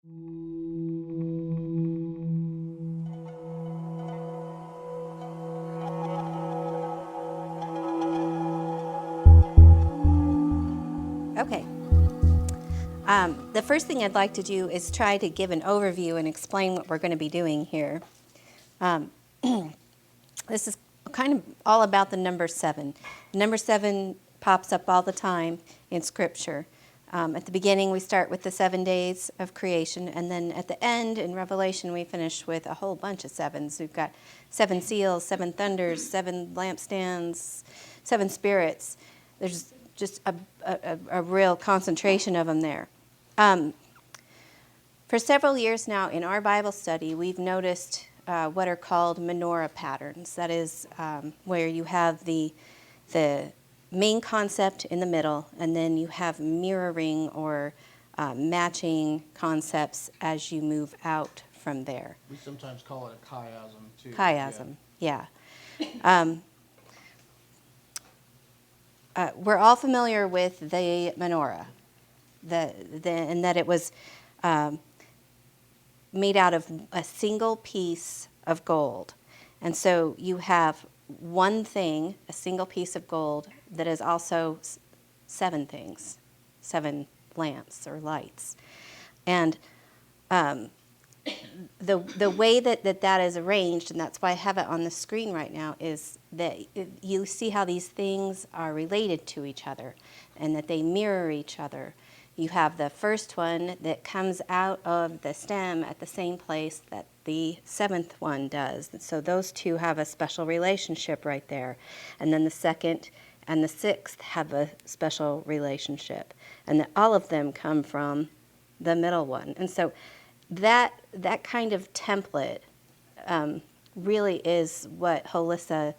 Okay. The first thing I'd like to do is try to give an overview and explain what we're going to be doing here. This is kind of all about the number 7. Number 7 pops up all the time in Scripture. At the beginning, we start with the 7 days of creation, and then at the end, in Revelation, we finish with a whole bunch of 7s. We've got 7 seals, 7 thunders, 7 lampstands, 7 spirits. There's just a real concentration of them there. For several years now in our Bible study, we've noticed what are called menorah patterns. That is where you have the main concept in the middle, and then you have mirroring or matching concepts as you move out from there. We sometimes call it a chiasm, too. Chiasm, yeah. We're all familiar with the menorah, and that it was made out of a single piece of gold. And so you have one thing, a single piece of gold, that is also 7 things, 7 lamps or lights. And the way that is arranged, and that's why I have it on the screen right now, is that you see how these things are related to each other and that they mirror each other. You have the first one that comes out of the stem at the same place that the 7th one does. So those two have a special relationship right there. And then the 2nd and the 6th have a special relationship. And all of them come from the middle one. And so that kind of template really is what Holissa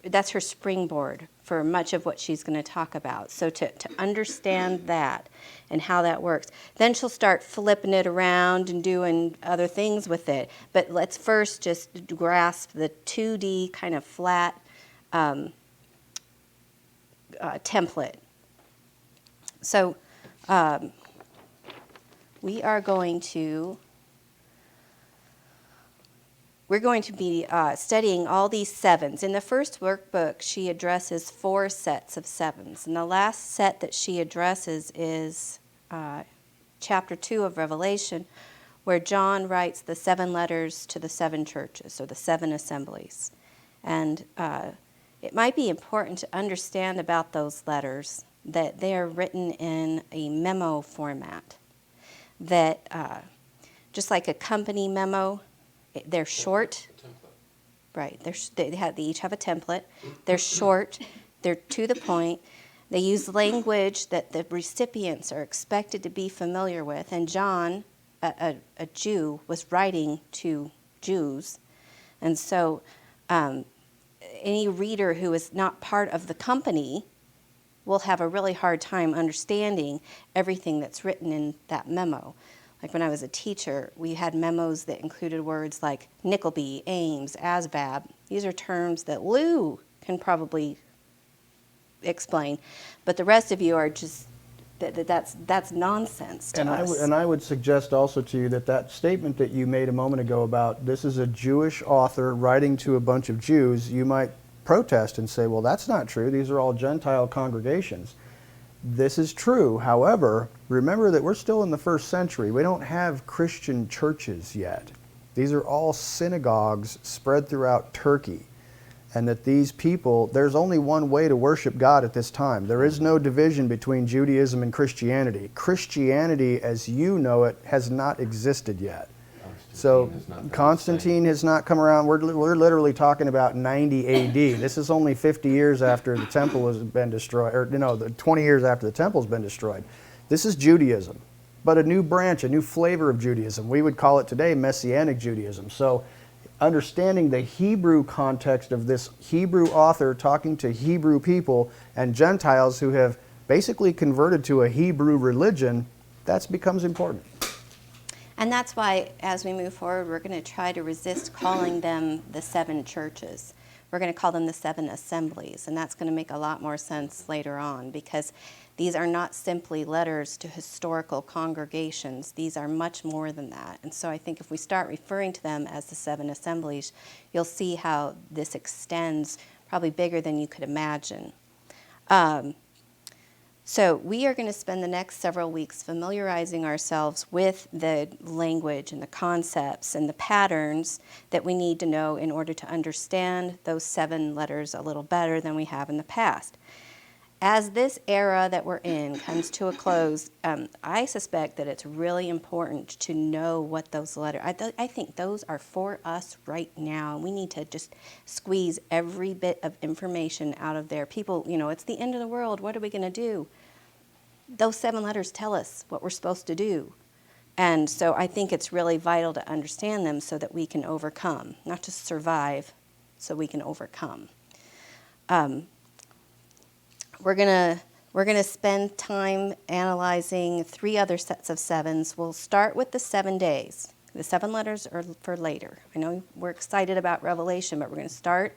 that's her springboard for much of what she's going to talk about. So to understand that and how that works, then she'll start flipping it around and doing other things with it. But let's first just grasp the 2D kind of flat template. So we're going to be studying all these 7s. In the first workbook, she addresses 4 sets of 7s. And the last set that she addresses is chapter 2 of Revelation, where John writes the 7 letters to the 7 churches, or the 7 assemblies. And it might be important to understand about those letters that they are written in a memo format. That just like a company memo, they're short, right? They each have a template. They're short. They're to the point. They use language that the recipients are expected to be familiar with. And John, a Jew, was writing to Jews, and so any reader who is not part of the company will have a really hard time understanding everything that's written in that memo. Like when I was a teacher, we had memos that included words like Nickleby, Ames, ASVAB. These are terms that Lou can probably explain, but the rest of you are just, that's nonsense to us. And I would suggest also to you that statement that you made a moment ago about this is a Jewish author writing to a bunch of Jews, you might protest and say, well, that's not true. These are all Gentile congregations. This is true. However, remember that we're still in the 1st century. We don't have Christian churches yet. These are all synagogues spread throughout Turkey. And that these people, there's only one way to worship God at this time. There is no division between Judaism and Christianity. Christianity, as you know it, has not existed yet. So Constantine has not come around. We're literally talking about 90 A.D. This is only 50 years after the temple has been destroyed, or 20 years after the temple's been destroyed. This is Judaism, but a new branch, a new flavor of Judaism. We would call it today Messianic Judaism. So understanding the Hebrew context of this Hebrew author talking to Hebrew people and Gentiles who have basically converted to a Hebrew religion, that becomes important. And that's why, as we move forward, we're going to try to resist calling them the 7 churches. we're going to call them the 7 assemblies. And that's going to make a lot more sense later on, because these are not simply letters to historical congregations. These are much more than that. And so I think if we start referring to them as the 7 assemblies, you'll see how this extends probably bigger than you could imagine. So we are going to spend the next several weeks familiarizing ourselves with the language and the concepts and the patterns that we need to know in order to understand those 7 letters a little better than we have in the past. As this era that we're in comes to a close, I suspect that it's really important to know what those letters, I think those are for us right now. We need to just squeeze every bit of information out of there. People, it's the end of the world. What are we going to do? Those 7 letters tell us what we're supposed to do. And so I think it's really vital to understand them so that we can overcome, not just survive, so we can overcome. We're gonna spend time analyzing 3 other sets of 7s. We'll start with the 7 days. The 7 letters are for later. I know we're excited about Revelation, but we're going to start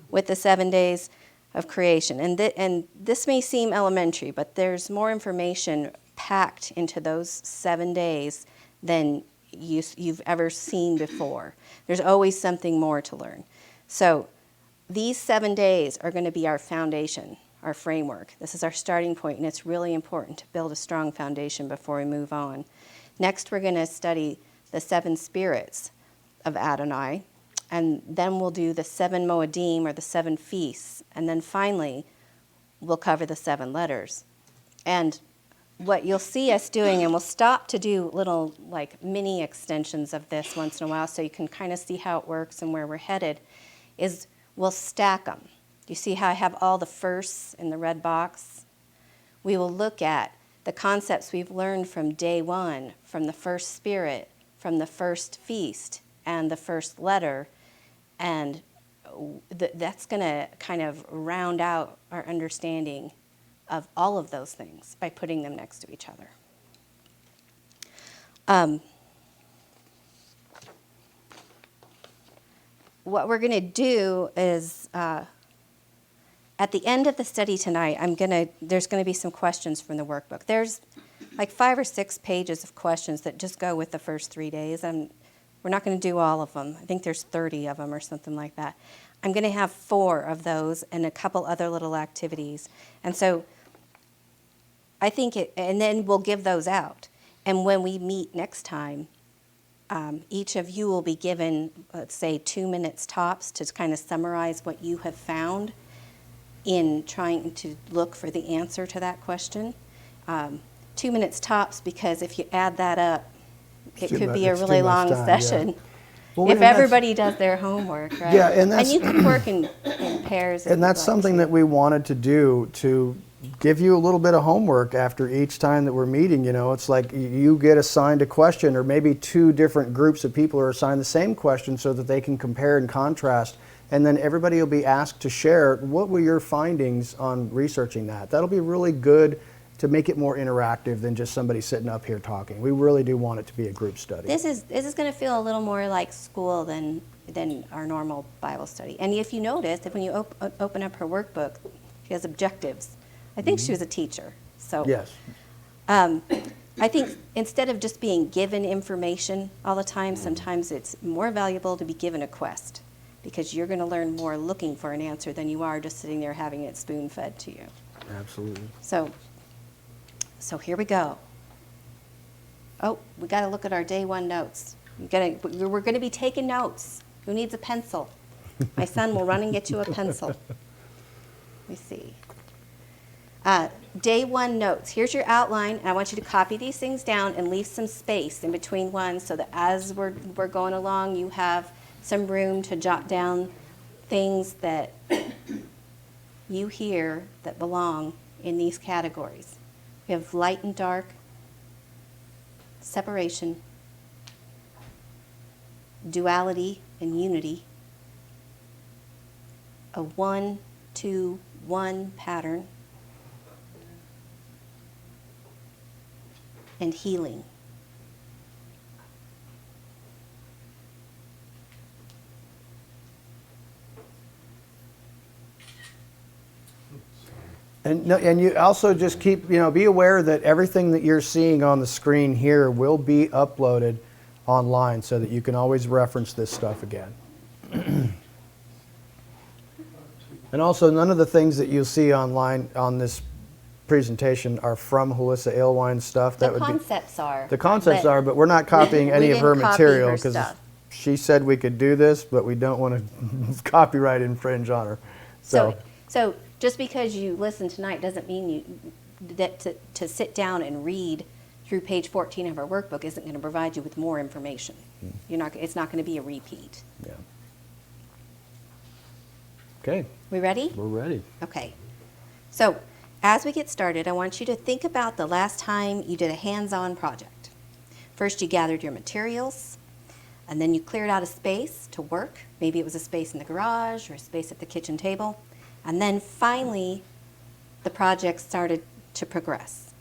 with the 7 days of creation. And this may seem elementary, but there's more information packed into those 7 days than you've ever seen before. There's always something more to learn. So these 7 days are going to be our foundation, our framework. This is our starting point, and it's really important to build a strong foundation before we move on. Next, we're going to study the 7 spirits of Adonai, and then we'll do the 7 Moedim, or the 7 feasts, and then finally, we'll cover the 7 letters. And what you'll see us doing, and we'll stop to do little mini extensions of this once in a while so you can kind of see how it works and where we're headed, is we'll stack them. You see how I have all the firsts in the red box? We will look at the concepts we've learned from day 1, from the first spirit, from the first feast, and the first letter, and that's going to kind of round out our understanding of all of those things by putting them next to each other. What we're going to do is, at the end of the study tonight, there's going to be some questions from the workbook. There's 5 or 6 pages of questions that just go with the first 3 days. We're not going to do all of them. I think there's 30 of them or something like that. I'm going to have 4 of those and a couple other little activities. And so I think and then we'll give those out. And when we meet next time, each of you will be given, let's say, 2 minutes tops to kind of summarize what you have found in trying to look for the answer to that question. 2 minutes tops, because if you add that up, it could be a really long session. Yeah. Well, if everybody does their homework, right? Yeah, and you can work in pairs. And that's something that we wanted to do, to give you a little bit of homework after each time that we're meeting. It's like you get assigned a question, or maybe 2 different groups of people are assigned the same question so that they can compare and contrast. And then everybody will be asked to share what were your findings on researching that. That'll be really good to make it more interactive than just somebody sitting up here talking. We really do want it to be a group study. This is going to feel a little more like school than our normal Bible study. And if you notice, when you open up her workbook, she has objectives. I think she was a teacher. So yes. I think instead of just being given information all the time, sometimes it's more valuable to be given a quest, because you're going to learn more looking for an answer than you are just sitting there having it spoon-fed to you. Absolutely. So here we go. Oh, we got to look at our day 1 notes. We're going to be taking notes. Who needs a pencil? My son will run and get you a pencil. Let me see. Day 1 notes. Here's your outline, and I want you to copy these things down and leave some space in between ones so that as we're going along, you have some room to jot down things that you hear that belong in these categories. We have light and dark, separation, duality and unity, a 1-2-1 pattern, and healing. And, no, and you also just keep, be aware that everything that you're seeing on the screen here will be uploaded online so that you can always reference this stuff again. And also, none of the things that you'll see online on this presentation are from Holissa Alewine's stuff. The concepts are. The concepts are, but we're not copying any of her didn't copy material her because stuff. she said we could do this, but we don't want to copyright infringe on her. So just because you listen tonight doesn't mean that to sit down and read through page 14 of our workbook isn't going to provide you with more information. It's not going to be a repeat. Yeah. Okay, We ready? we're ready. Okay. So as we get started, I want you to think about the last time you did a hands-on project. First, you gathered your materials, and then you cleared out a space to work. Maybe it was a space in the garage or a space at the kitchen table. And then finally, the project started to progress.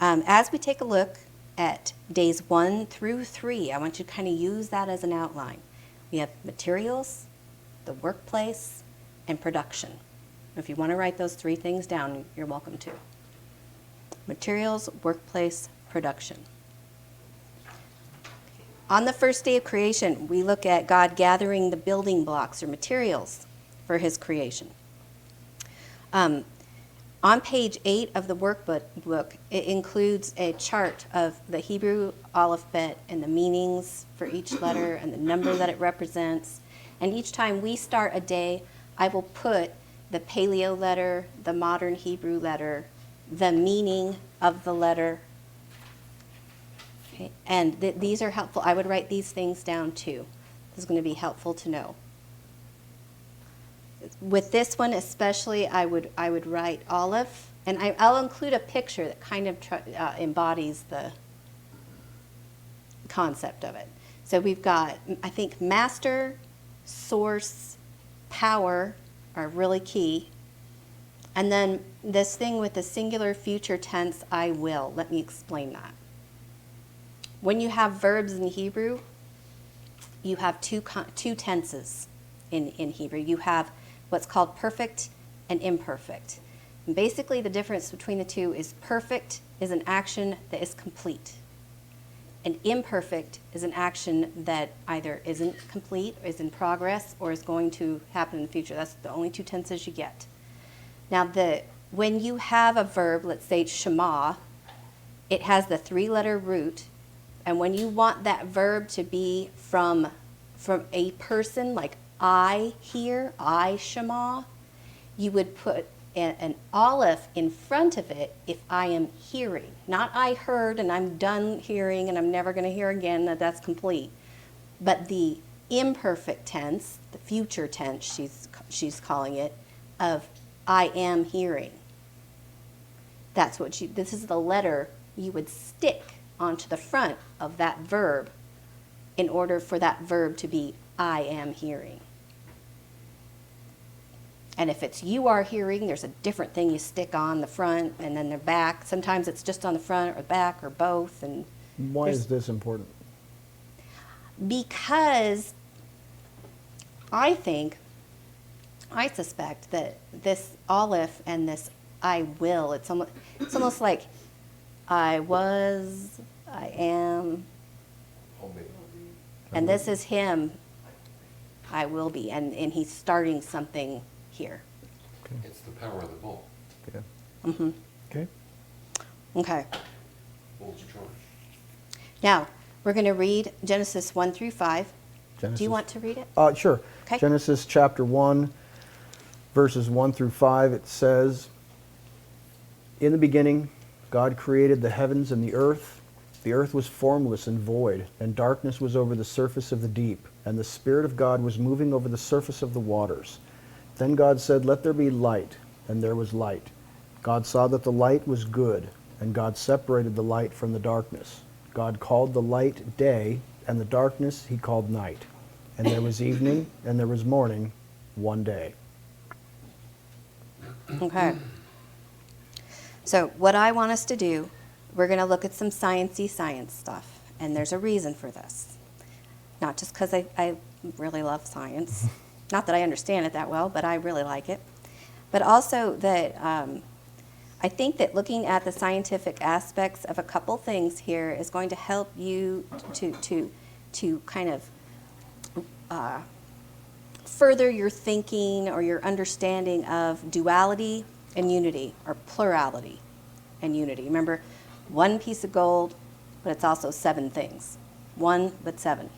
As we take a look at days 1 through 3, I want you to kind of use that as an outline. We have materials, the workplace, and production. If you want to write those 3 things down, you're welcome to. Materials, workplace, production. On the first day of creation, we look at God gathering the building blocks or materials for his creation. On page 8 of the workbook, it includes a chart of the Hebrew alphabet and the meanings for each letter and the number that it represents. And each time we start a day, I will put the Paleo letter, the modern Hebrew letter, the meaning of the letter. Okay. And these are helpful. I would write these things down too. This is going to be helpful to know. With this one especially, I would write olive, and I'll include a picture that kind of embodies the concept of it. So we've got, I think, master, source, power are really key. And then this thing with the singular future tense, I will. Let me explain that. When you have verbs in Hebrew, you have two tenses in Hebrew. You have what's called perfect and imperfect. And basically, the difference between the two is perfect is an action that is complete, and imperfect is an action that either isn't complete, or is in progress, or is going to happen in the future. That's the only 2 tenses you get. Now, when you have a verb, let's say Shema, it has the 3-letter root, and when you want that verb to be from a person, like I hear, I Shema, you would put an aleph in front of it if I am hearing. Not I heard and I'm done hearing and I'm never going to hear again, that's complete. But the imperfect tense, the future tense she's calling it, of I am hearing. That's what this is the letter you would stick onto the front of that verb in order for that verb to be I am hearing. And if it's you are hearing, there's a different thing you stick on the front and then the back. Sometimes it's just on the front or the back or both. And Why is this important? Because I suspect that this aleph and this I will, it's almost like I was, I am, and this is him, I will be, and he's starting something here. It's the power of the bull. Okay. Mm-hmm. Okay. Okay. Bull's charge. Now, we're going to read Genesis 1 through 5. Genesis. Do you want to read it? Sure. Okay. Genesis chapter 1, verses 1 through 5, it says, "In the beginning, God created the heavens and the earth. The earth was formless and void, and darkness was over the surface of the deep, and the Spirit of God was moving over the surface of the waters. Then God said, 'Let there be light,' and there was light. God saw that the light was good, and God separated the light from the darkness. God called the light day, and the darkness he called night. And there was evening, and there was morning, one day." Okay. So what I want us to do, we're going to look at some sciencey science stuff, and there's a reason for this. Not just because I really love science. Not that I understand it that well, but I really like it. But also that I think that looking at the scientific aspects of a couple things here is going to help you to kind of further your thinking or your understanding of duality and unity, or plurality and unity. Remember, one piece of gold, but it's also 7 things. One, but 7.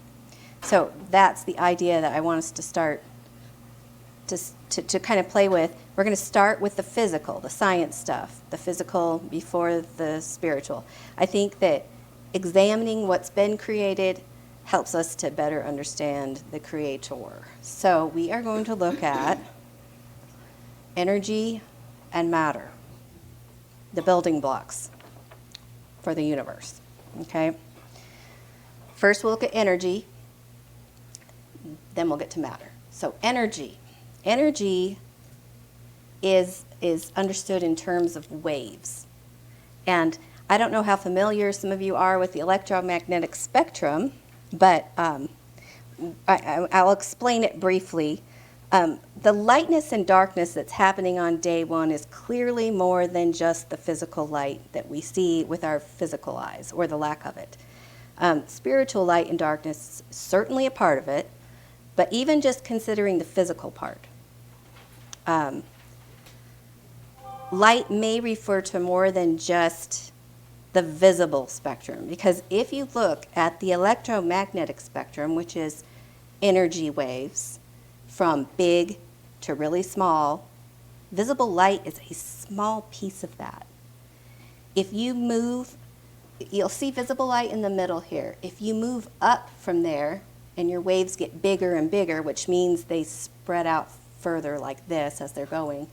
So that's the idea that I want us to start to kind of play with. We're going to start with the physical, the science stuff, the physical before the spiritual. I think that examining what's been created helps us to better understand the Creator. So we are going to look at energy and matter, the building blocks for the universe. Okay? First we'll look at energy, then we'll get to matter. So energy. Energy is understood in terms of waves. And I don't know how familiar some of you are with the electromagnetic spectrum, but I'll explain it briefly. The lightness and darkness that's happening on day 1 is clearly more than just the physical light that we see with our physical eyes, or the lack of it. Spiritual light and darkness is certainly a part of it, but even just considering the physical part, light may refer to more than just the visible spectrum, because if you look at the electromagnetic spectrum, which is energy waves from big to really small, visible light is a small piece of that. If you move, you'll see visible light in the middle here. If you move up from there and your waves get bigger and bigger, which means they spread out further like this as they're going,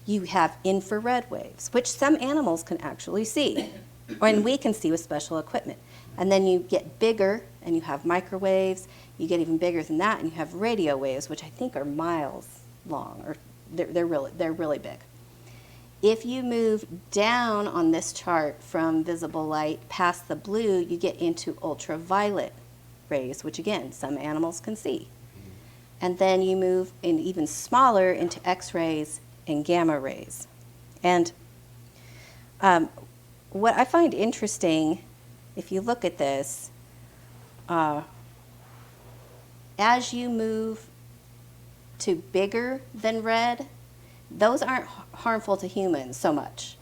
you have infrared waves, which some animals can actually see, and we can see with special equipment. And then you get bigger, and you have microwaves. You get even bigger than that, and you have radio waves, which I think are miles long, or they're really big. If you move down on this chart from visible light past the blue, you get into ultraviolet rays, which again, some animals can see. And then you move in even smaller into X-rays and gamma rays. And what I find interesting, if you look at this, as you move to bigger than red, those aren't harmful to humans so much.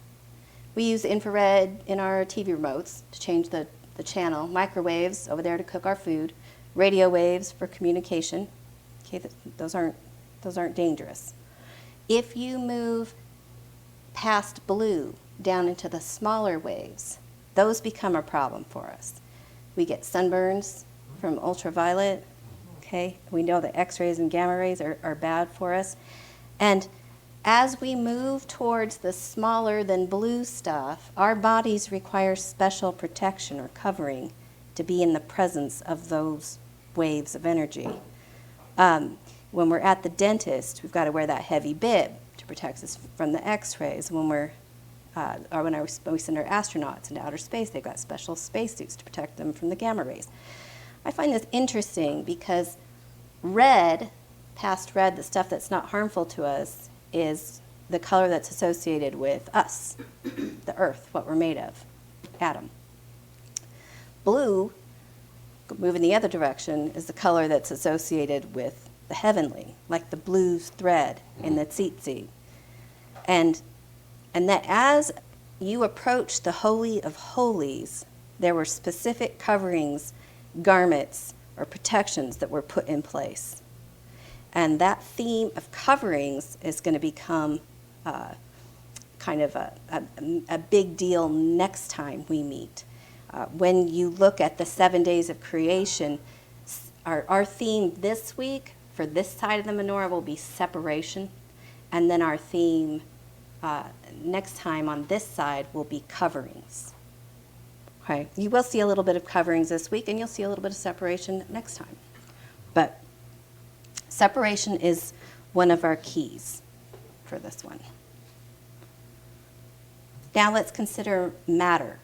We use infrared in our TV remotes to change the channel, microwaves over there to cook our food, radio waves for communication. Okay, those aren't dangerous. If you move past blue down into the smaller waves, those become a problem for us. We get sunburns from ultraviolet. Okay, we know that X-rays and gamma rays are bad for us. And as we move towards the smaller than blue stuff, our bodies require special protection or covering to be in the presence of those waves of energy. When we're at the dentist, we've got to wear that heavy bib to protect us from the X-rays. When we send our astronauts into outer space, they've got special spacesuits to protect them from the gamma rays. I find this interesting because red, past red, the stuff that's not harmful to us, is the color that's associated with us, the earth, what we're made of, atom. Blue, moving the other direction, is the color that's associated with the heavenly, like the blue thread in the tzitzit. And that as you approach the Holy of Holies, there were specific coverings, garments, or protections that were put in place. And that theme of coverings is going to become kind of a big deal next time we meet. When you look at the 7 days of creation, our theme this week for this side of the menorah will be separation, and then our theme next time on this side will be coverings. Okay, you will see a little bit of coverings this week, and you'll see a little bit of separation next time. But separation is one of our keys for this one. Now let's consider matter.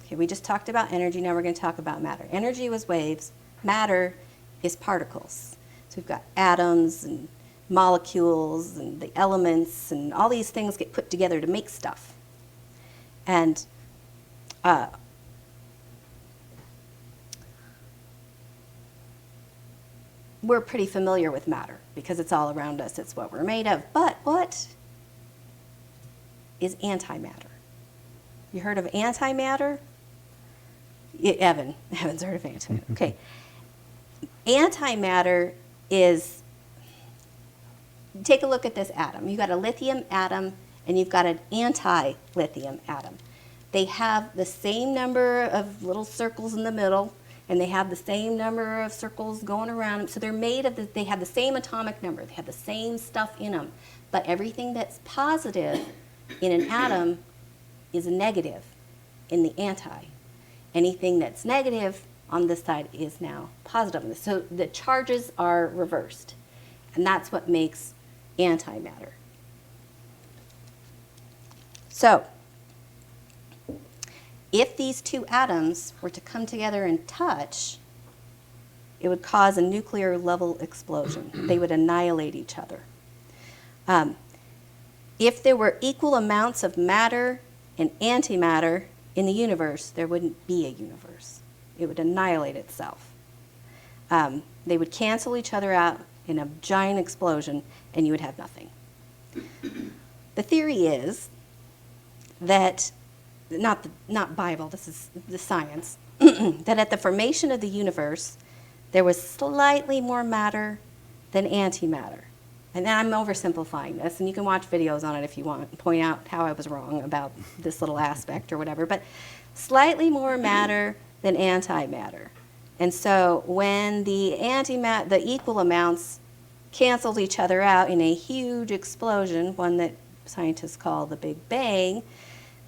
Okay, we just talked about energy, now we're going to talk about matter. Energy was waves, matter is particles. So we've got atoms and molecules and the elements and all these things get put together to make stuff. And we're pretty familiar with matter because it's all around us. It's what we're made of. But what is antimatter? You heard of antimatter? Evan's heard of antimatter. Okay. Antimatter is, take a look at this atom. You've got a lithium atom and you've got an anti-lithium atom. They have the same number of little circles in the middle, and they have the same number of circles going around them. So they're made of, they have the same atomic number. They have the same stuff in them. But everything that's positive in an atom is a negative in the anti. Anything that's negative on this side is now positive. So the charges are reversed. And that's what makes antimatter. So, if these two atoms were to come together and touch, it would cause a nuclear level explosion. They would annihilate each other. If there were equal amounts of matter and antimatter in the universe, there wouldn't be a universe. It would annihilate itself. They would cancel each other out in a giant explosion, and you would have nothing. The theory is that, not Bible, this is the science, that at the formation of the universe, there was slightly more matter than antimatter. And I'm oversimplifying this, and you can watch videos on it if you want, and point out how I was wrong about this little aspect or whatever, but slightly more matter than antimatter. And so when the equal amounts canceled each other out in a huge explosion, one that scientists call the Big Bang,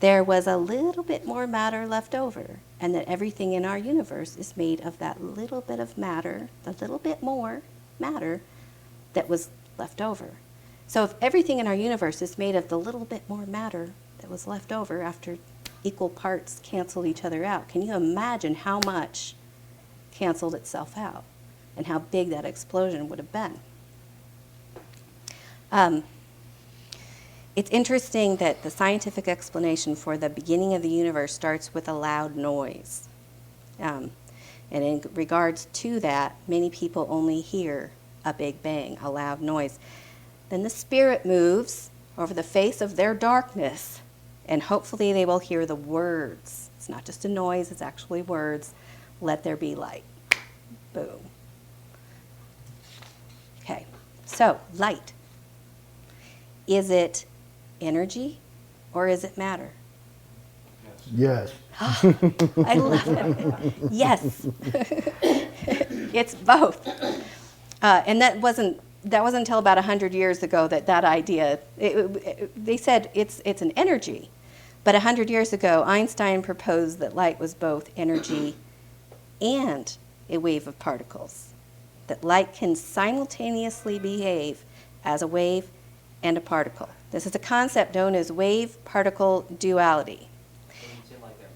there was a little bit more matter left over, and that everything in our universe is made of that little bit of matter, the little bit more matter that was left over. So if everything in our universe is made of the little bit more matter that was left over after equal parts canceled each other out, can you imagine how much canceled itself out and how big that explosion would have been? It's interesting that the scientific explanation for the beginning of the universe starts with a loud noise. And in regards to that, many people only hear a big bang, a loud noise. Then the spirit moves over the face of their darkness, and hopefully they will hear the words. It's not just a noise, it's actually words. Let there be light. Boom. Okay, so light. Is it energy or is it matter? Yes. I love it. Yes. It's both. And that wasn't until about 100 years ago that idea, they said it's an energy. But 100 years ago, Einstein proposed that light was both energy and a wave of particles. That light can simultaneously behave as a wave and a particle. This is a concept known as wave-particle duality. It doesn't seem like they're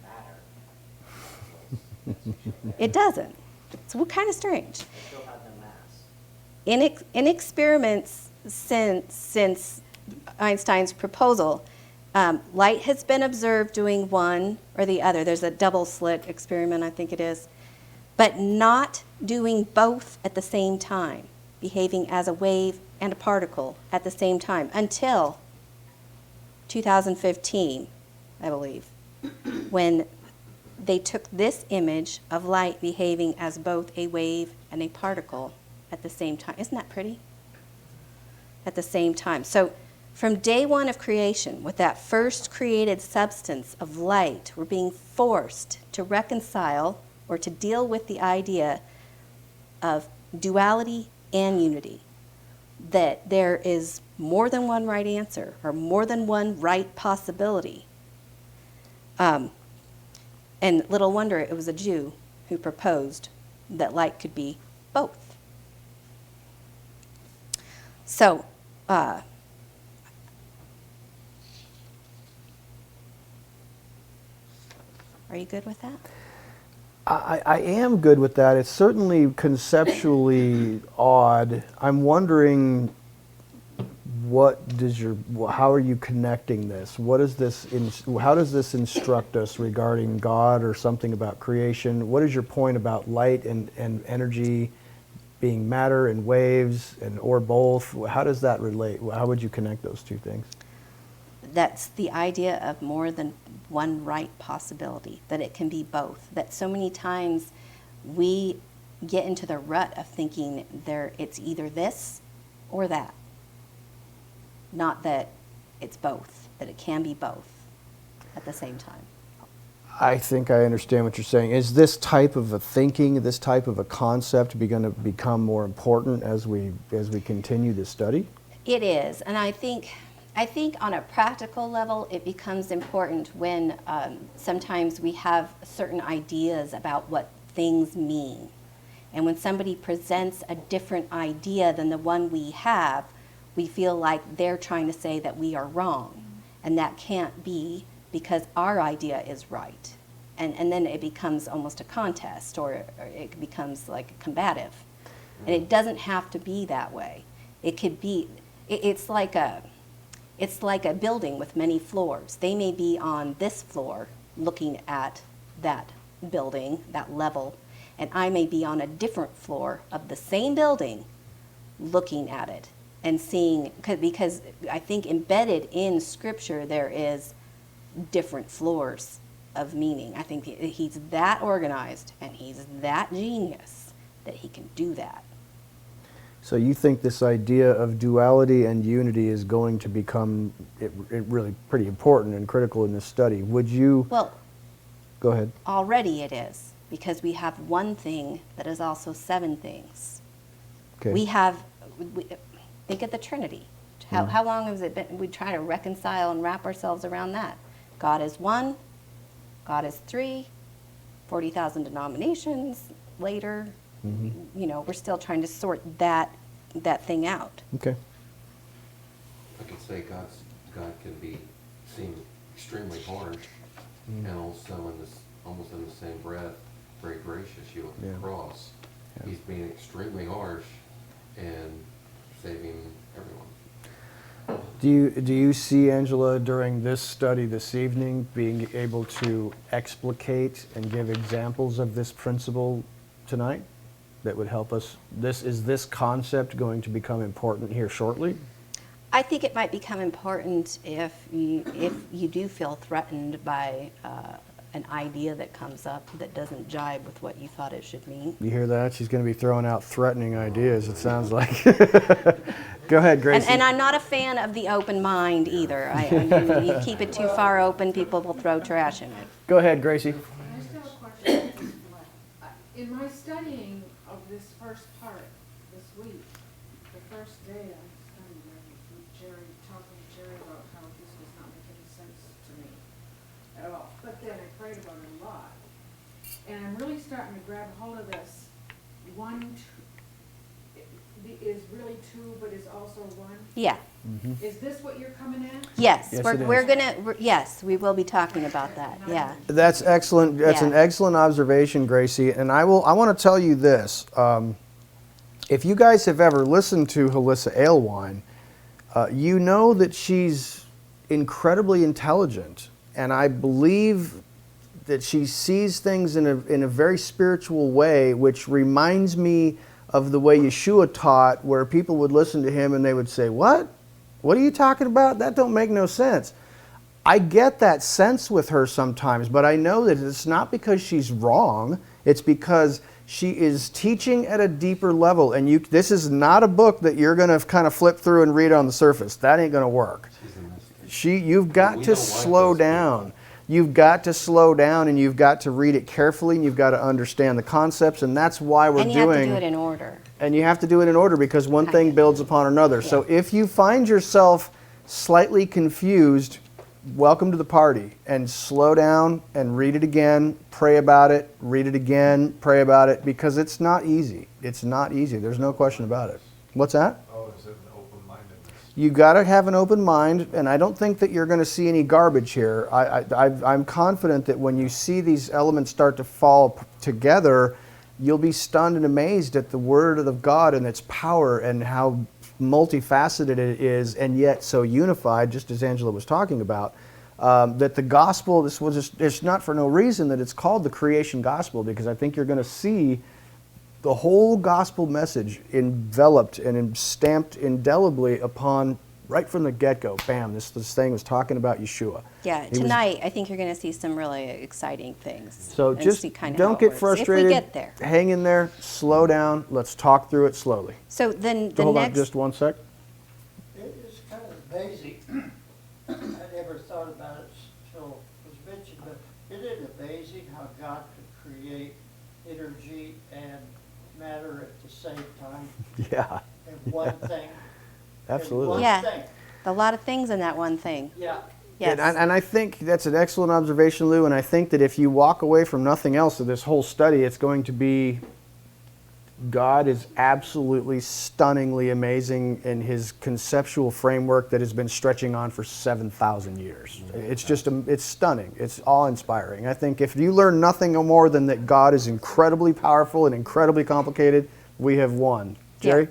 matter. It doesn't. It's kind of strange. They still have no mass. In experiments since Einstein's proposal, light has been observed doing one or the other. There's a double-slit experiment, I think it is, but not doing both at the same time, behaving as a wave and a particle at the same time until 2015, I believe, when they took this image of light behaving as both a wave and a particle at the same time. Isn't that pretty? At the same time. So from day one of creation, with that first created substance of light, we're being forced to reconcile or to deal with the idea of duality and unity. That there is more than one right answer or more than one right possibility. And little wonder it was a Jew who proposed that light could be both. So, are you good with that? I am good with that. It's certainly conceptually odd. I'm wondering how are you connecting this? How does this instruct us regarding God or something about creation? What is your point about light and energy being matter and waves or both? How does that relate? How would you connect those two things? That's the idea of more than one right possibility, that it can be both. That so many times we get into the rut of thinking it's either this or that. Not that it's both, that it can be both at the same time. I think I understand what you're saying. Is this type of a thinking, this type of a concept going to become more important as we continue this study? It is, and I think on a practical level, it becomes important when sometimes we have certain ideas about what things mean. And when somebody presents a different idea than the one we have, we feel like they're trying to say that we are wrong. And that can't be, because our idea is right. And then it becomes almost a contest, or it becomes like combative. And it doesn't have to be that way. It could be, it's like a building with many floors. They may be on this floor looking at that building, that level, and I may be on a different floor of the same building looking at it and seeing, because I think embedded in Scripture there is different floors of meaning. I think he's that organized and he's that genius that he can do that. So you think this idea of duality and unity is going to become it really pretty important and critical in this study. Would you... Well, go ahead. Already it is, because we have one thing that is also seven things. Okay. Think of the Trinity. How long has it been? We try to reconcile and wrap ourselves around that. God is one, God is three, 40,000 denominations later. We're still trying to sort that thing out. Okay. I could say God can seem extremely harsh, and also almost in the same breath, very gracious. You look at the cross. Yeah. He's being extremely harsh and saving everyone. Do you see, Angela, during this study this evening, being able to explicate and give examples of this principle tonight that would help us? Is this concept going to become important here shortly? I think it might become important if you do feel threatened by an idea that comes up that doesn't jibe with what you thought it should mean. You hear that? She's going to be throwing out threatening ideas, it sounds like. Go ahead, Gracie. And I'm not a fan of the open mind either. You keep it too far open, people will throw trash in it. Go ahead, Gracie. I still have a question. In my studying of this first part this week, the first day I studied talking to Jerry about how this does not make any sense to me at all. But then I prayed about it a lot. And I'm really starting to grab hold of this. Is really two, but is also one? Yeah. Is this what you're coming at? Yes, Yes, yes, we will be talking about that. Yeah. That's excellent. That's an excellent observation, Gracie. And I want to tell you this. If you guys have ever listened to Holissa Alewine, you know that she's incredibly intelligent, and I believe that she sees things in a very spiritual way, which reminds me of the way Yeshua taught, where people would listen to him and they would say, "What? What are you talking about? That don't make no sense." I get that sense with her sometimes, but I know that it's not because she's wrong. It's because she is teaching at a deeper level. And this is not a book that you're going to kind of flip through and read on the surface. That ain't going to work. You've got to slow down. You've got to slow down, and you've got to read it carefully, and you've got to understand the concepts, and that's why we're doing... And you have to do it in order. And you have to do it in order, because one thing builds upon another. Yeah. So if you find yourself slightly confused, welcome to the party, and slow down and read it again, pray about it, read it again, pray about it, because it's not easy. It's not easy. There's no question about it. What's that? Oh, is it an open-mindedness? You got to have an open mind, and I don't think that you're going to see any garbage here. I'm confident that when you see these elements start to fall together, you'll be stunned and amazed at the Word of God and its power and how multifaceted it is, and yet so unified, just as Angela was talking about, that the gospel, it's not for no reason that it's called the creation gospel, because I think you're going to see the whole gospel message enveloped and stamped indelibly upon, right from the get-go. Bam, this thing was talking about Yeshua. Yeah, He was- tonight I think you're going to see some really exciting things. So and just see kinda how don't it get works. frustrated. If we get there. Hang in there, slow down, let's talk through it slowly. So then the Hold on next. just one sec. It's kind of basic. I never thought about it till it was mentioned, but isn't it amazing how God could create energy and matter at the same time Yeah, in one thing? absolutely. In one Yeah. thing. A lot of things in that one thing. Yeah. Yes. And I think that's an excellent observation, Lou, and I think that if you walk away from nothing else of this whole study, it's going to be God is absolutely stunningly amazing in his conceptual framework that has been stretching on for 7,000 years. It's just, it's stunning. It's awe-inspiring. I think if you learn nothing more than that God is incredibly powerful and incredibly complicated, we have won. Jerry?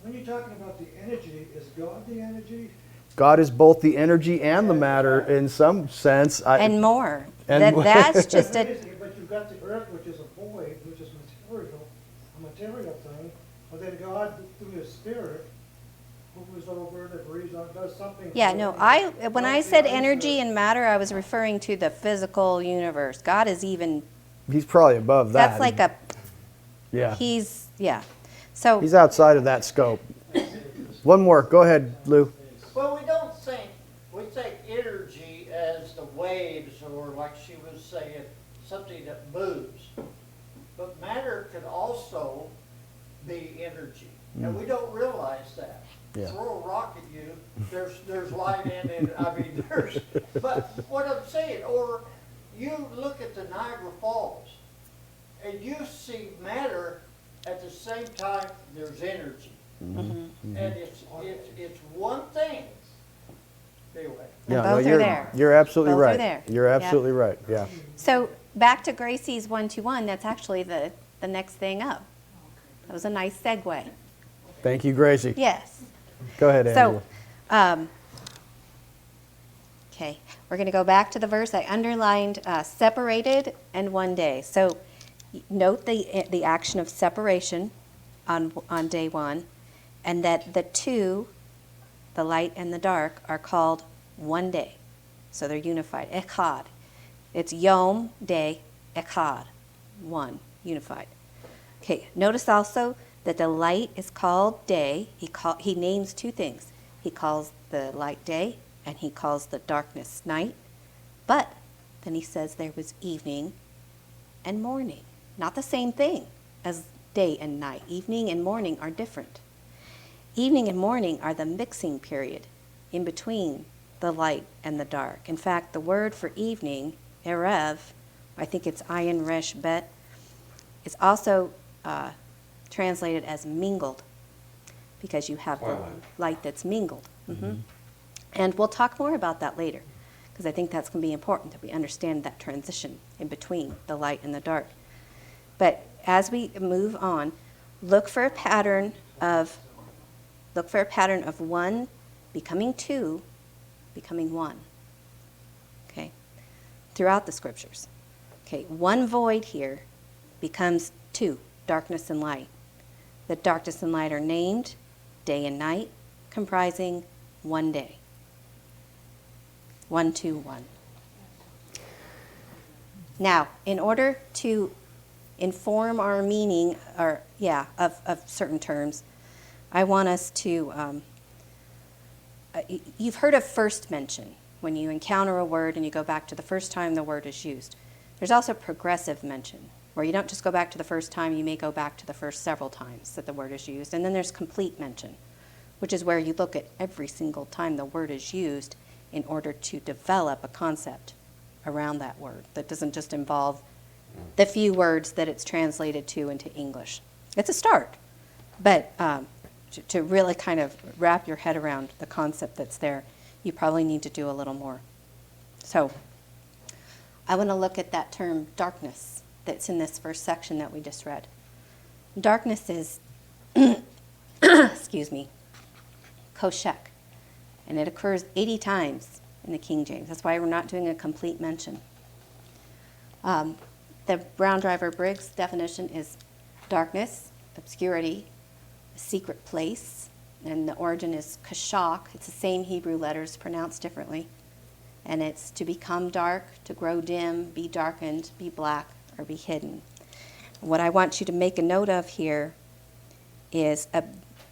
When you're talking about the energy, is God the energy? God is both the energy and the matter in some sense. And more. And more. That's just a. Amazing, but you've got the earth, which is a void, which is a material thing, but then God, through his spirit, hovers over it, breathes on, does something. Yeah, no, when I said energy and matter, I was referring to the physical universe. God is even, He's probably above that. that's like a, Yeah. yeah. So, He's outside of that scope. One more. Go ahead, Lou. Well, we think energy as the waves, or like she was saying, something that moves. But matter can also be energy, and we don't realize that. Yeah. Throw a rock at you, there's light in it, I mean, but what I'm saying, or you look at the Niagara Falls, and you see matter at the same time there's energy. And it's one thing. Anyway. And both are you're, there. You're absolutely Both are right. there. You're Yeah. absolutely right. Yeah. so back to Gracie's 1-2-1, that's actually the next thing up. That was a nice segue. Thank you, Gracie. Yes. Go ahead, Angela. So, okay, we're going to go back to the verse I underlined, separated and one day. So note the action of separation on day one, and that the two, the light and the dark, are called one day. So they're unified. Echad. It's Yom, day, Echad, one, unified. Okay, notice also that the light is called day. He names two things. He calls the light day, and he calls the darkness night. But then he says there was evening and morning. Not the same thing as day and night. Evening and morning are different. Evening and morning are the mixing period in between the light and the dark. In fact, the word for evening, erev, I think it's ayin resh bet, is also translated as mingled, because you have the Twilight. light that's mingled. And we'll talk more about that later, because I think that's going to be important that we understand that transition in between the light and the dark. But as we move on, look for a pattern of one becoming two, becoming one. Okay? Throughout the scriptures. Okay, one void here becomes two, darkness and light. The darkness and light are named day and night, comprising one day. 1, 2, 1. Now, in order to inform our meaning, of certain terms, I want us to, you've heard of first mention, when you encounter a word and you go back to the first time the word is used. There's also progressive mention, where you don't just go back to the first time, you may go back to the first several times that the word is used. And then there's complete mention, which is where you look at every single time the word is used in order to develop a concept around that word that doesn't just involve the few words that it's translated to into English. It's a start, but to really kind of wrap your head around the concept that's there, you probably need to do a little more. So I want to look at that term darkness that's in this first section that we just read. Darkness is, excuse Koshek. And it occurs 80 times in the King James. That's why we're not doing a complete mention. The Brown Driver Briggs definition is darkness, obscurity, a secret place, and the origin is kashak. It's the same Hebrew letters pronounced differently. And it's to become dark, to grow dim, be darkened, be black, or be hidden. What I want you to make a note of here is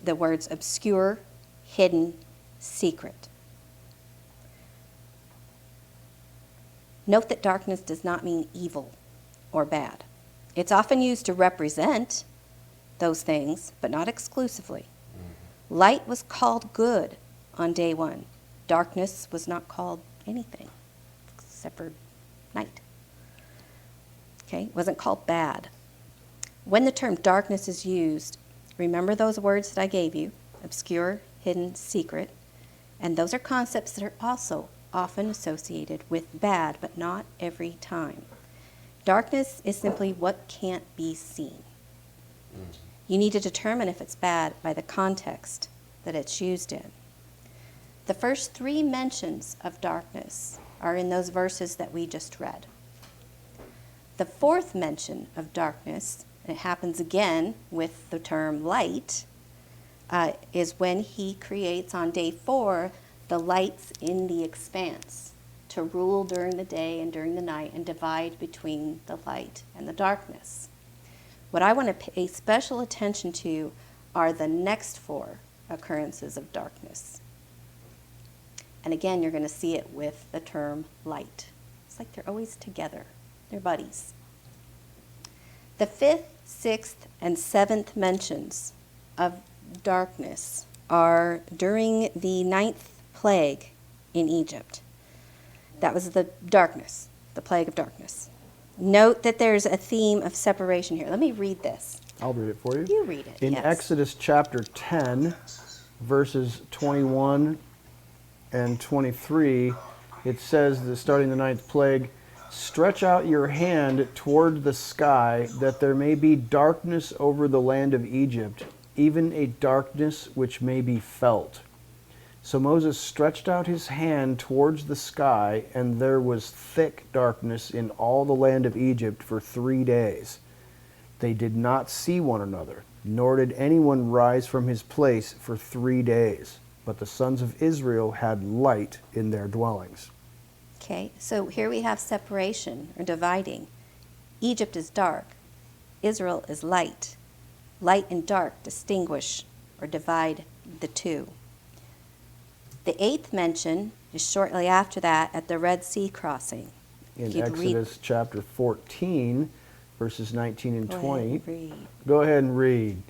the words obscure, hidden, secret. Note that darkness does not mean evil or bad. It's often used to represent those things, but not exclusively. Light was called good on day one. Darkness was not called anything except for night. Okay, it wasn't called bad. When the term darkness is used, remember those words that I gave you, obscure, hidden, secret, and those are concepts that are also often associated with bad, but not every time. Darkness is simply what can't be seen. You need to determine if it's bad by the context that it's used in. The first 3 mentions of darkness are in those verses that we just read. The 4th mention of darkness, it happens again with the term light, is when he creates on day 4 the lights in the expanse to rule during the day and during the night and divide between the light and the darkness. What I want to pay special attention to are the next 4 occurrences of darkness. And again, you're going to see it with the term light. It's like they're always together. They're buddies. The 5th, 6th, and 7th mentions of darkness are during the 9th plague in Egypt. That was the darkness, the plague of darkness. Note that there's a theme of separation here. Let me read this. I'll read it for you. You read it, In yes. Exodus chapter 10, verses 21 and 23, it says that starting the 9th plague, stretch out your hand toward the sky, that there may be darkness over the land of Egypt, even a darkness which may be felt. So Moses stretched out his hand towards the sky, and there was thick darkness in all the land of Egypt for 3 days. They did not see one another, nor did anyone rise from his place for 3 days. But the sons of Israel had light in their dwellings. Okay, so here we have separation or dividing. Egypt is dark. Israel is light. Light and dark distinguish or divide the two. The 8th mention is shortly after that at the Red Sea crossing. In If you'd read- Exodus chapter 14, verses 19 and Go 20. ahead and read. Go ahead and read.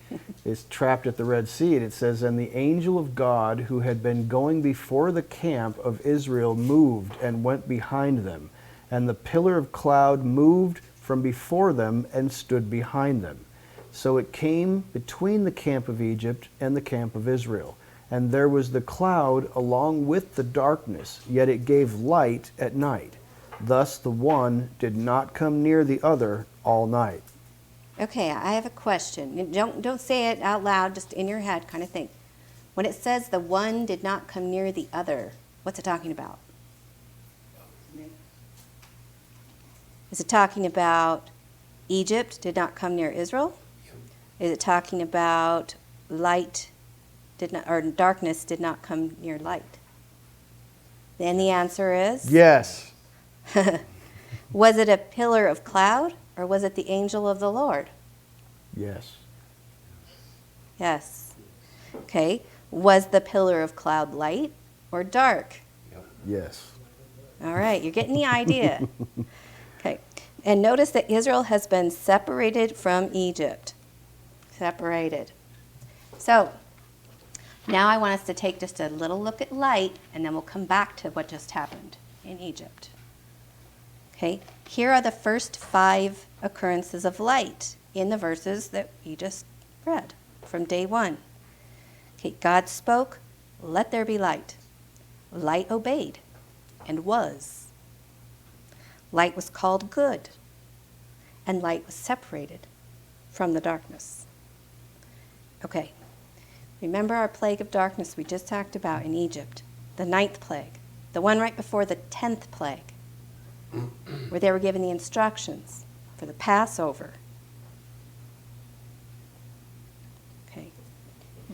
It's trapped at the Red Sea, and it says, And the angel of God who had been going before the camp of Israel moved and went behind them. And the pillar of cloud moved from before them and stood behind them. So it came between the camp of Egypt and the camp of Israel. And there was the cloud along with the darkness, yet it gave light at night. Thus the one did not come near the other all night. Okay, I have a question. Don't say it out loud, just in your head kind of thing. When it says the one did not come near the other, what's it talking about? Is it talking about Egypt did not come near Israel? Is it talking about light did not, or darkness did not come near light? Then the answer is? Yes. Was it a pillar of cloud, or was it the angel of the Lord? Yes. Yes. Okay. Was the pillar of cloud light or dark? Yes. All right, you're getting the idea. Okay. And notice that Israel has been separated from Egypt. Separated. So, now I want us to take just a little look at light, and then we'll come back to what just happened in Egypt. Okay. Here are the first 5 occurrences of light in the verses that we just read from day 1. Okay, God spoke, let there be light. Light obeyed and was. Light was called good, and light was separated from the darkness. Okay, Remember our plague of darkness we just talked about in Egypt, the 9th plague, the one right before the 10th plague, where they were given the instructions for the Passover. Okay.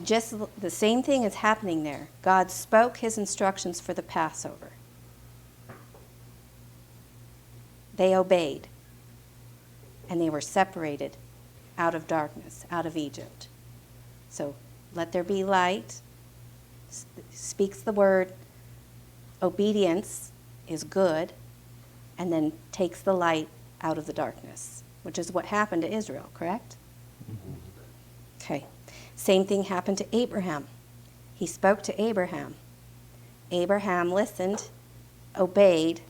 Just the same thing is happening there. God spoke his instructions for the Passover. They obeyed, and they were separated out of darkness, out of Egypt. So, let there be light, speaks the word, obedience is good, and then takes the light out of the darkness, which is what happened to Israel, correct? Okay. Same thing happened to Abraham. He spoke to Abraham. Abraham listened, obeyed,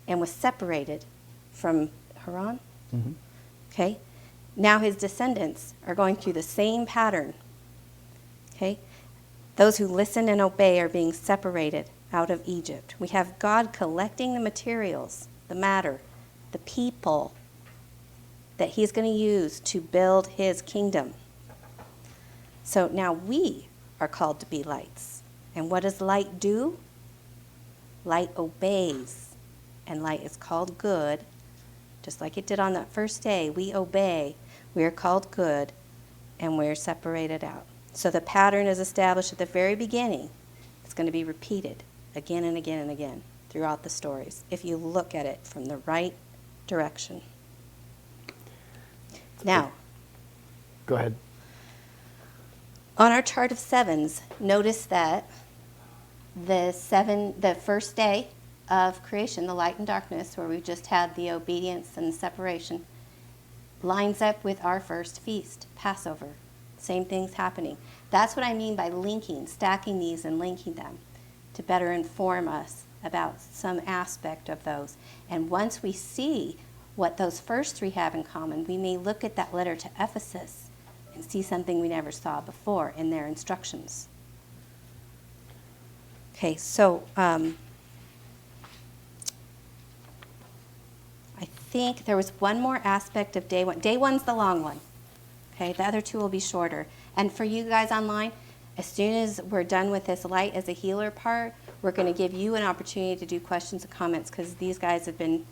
and was separated from Haran. Mhm. Okay? Now his descendants are going through the same pattern. Okay? Those who listen and obey are being separated out of Egypt. We have God collecting the materials, the matter, the people that he's going to use to build his kingdom. So now we are called to be lights. And what does light do? Light obeys. And light is called good. Just like it did on that first day, we obey. We are called good, and we're separated out. So the pattern is established at the very beginning. It's going to be repeated again and again and again throughout the stories if you look at it from the right direction. Now, Go ahead. on our chart of sevens, notice that the first day of creation, the light and darkness, where we just had the obedience and the separation, lines up with our first feast, Passover. Same thing's happening. That's what I mean by linking, stacking these and linking them to better inform us about some aspect of those. And once we see what those first three have in common, we may look at that letter to Ephesus and see something we never saw before in their instructions. Okay, so I think there was one more aspect of day one. Day one's the long one. Okay, the other two will be shorter. And for you guys online, as soon as we're done with this light as a healer part, we're going to give you an opportunity to do questions and comments, because these guys have been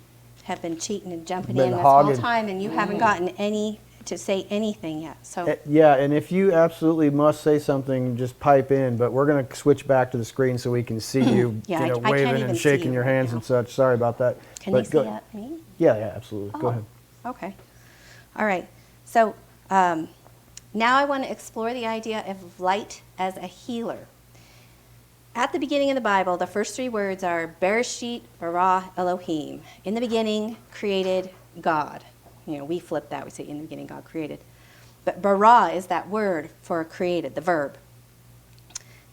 cheating and jumping Been in this hogging. whole time, and you haven't gotten any to say anything yet. So Yeah, and if you absolutely must say something, just pipe in. But we're going to switch back to the screen so we can see you, Yeah, I can't waving even and see shaking you your right hands now. and such. Sorry about that. can But you see go- me? Yeah, absolutely. Go Oh, ahead. Okay. All right. So now I want to explore the idea of light as a healer. At the beginning of the Bible, the first three words are Bereshit bara Elohim. In the beginning, created God. We flip that. We say in the beginning, God created. But bara is that word for created, the verb.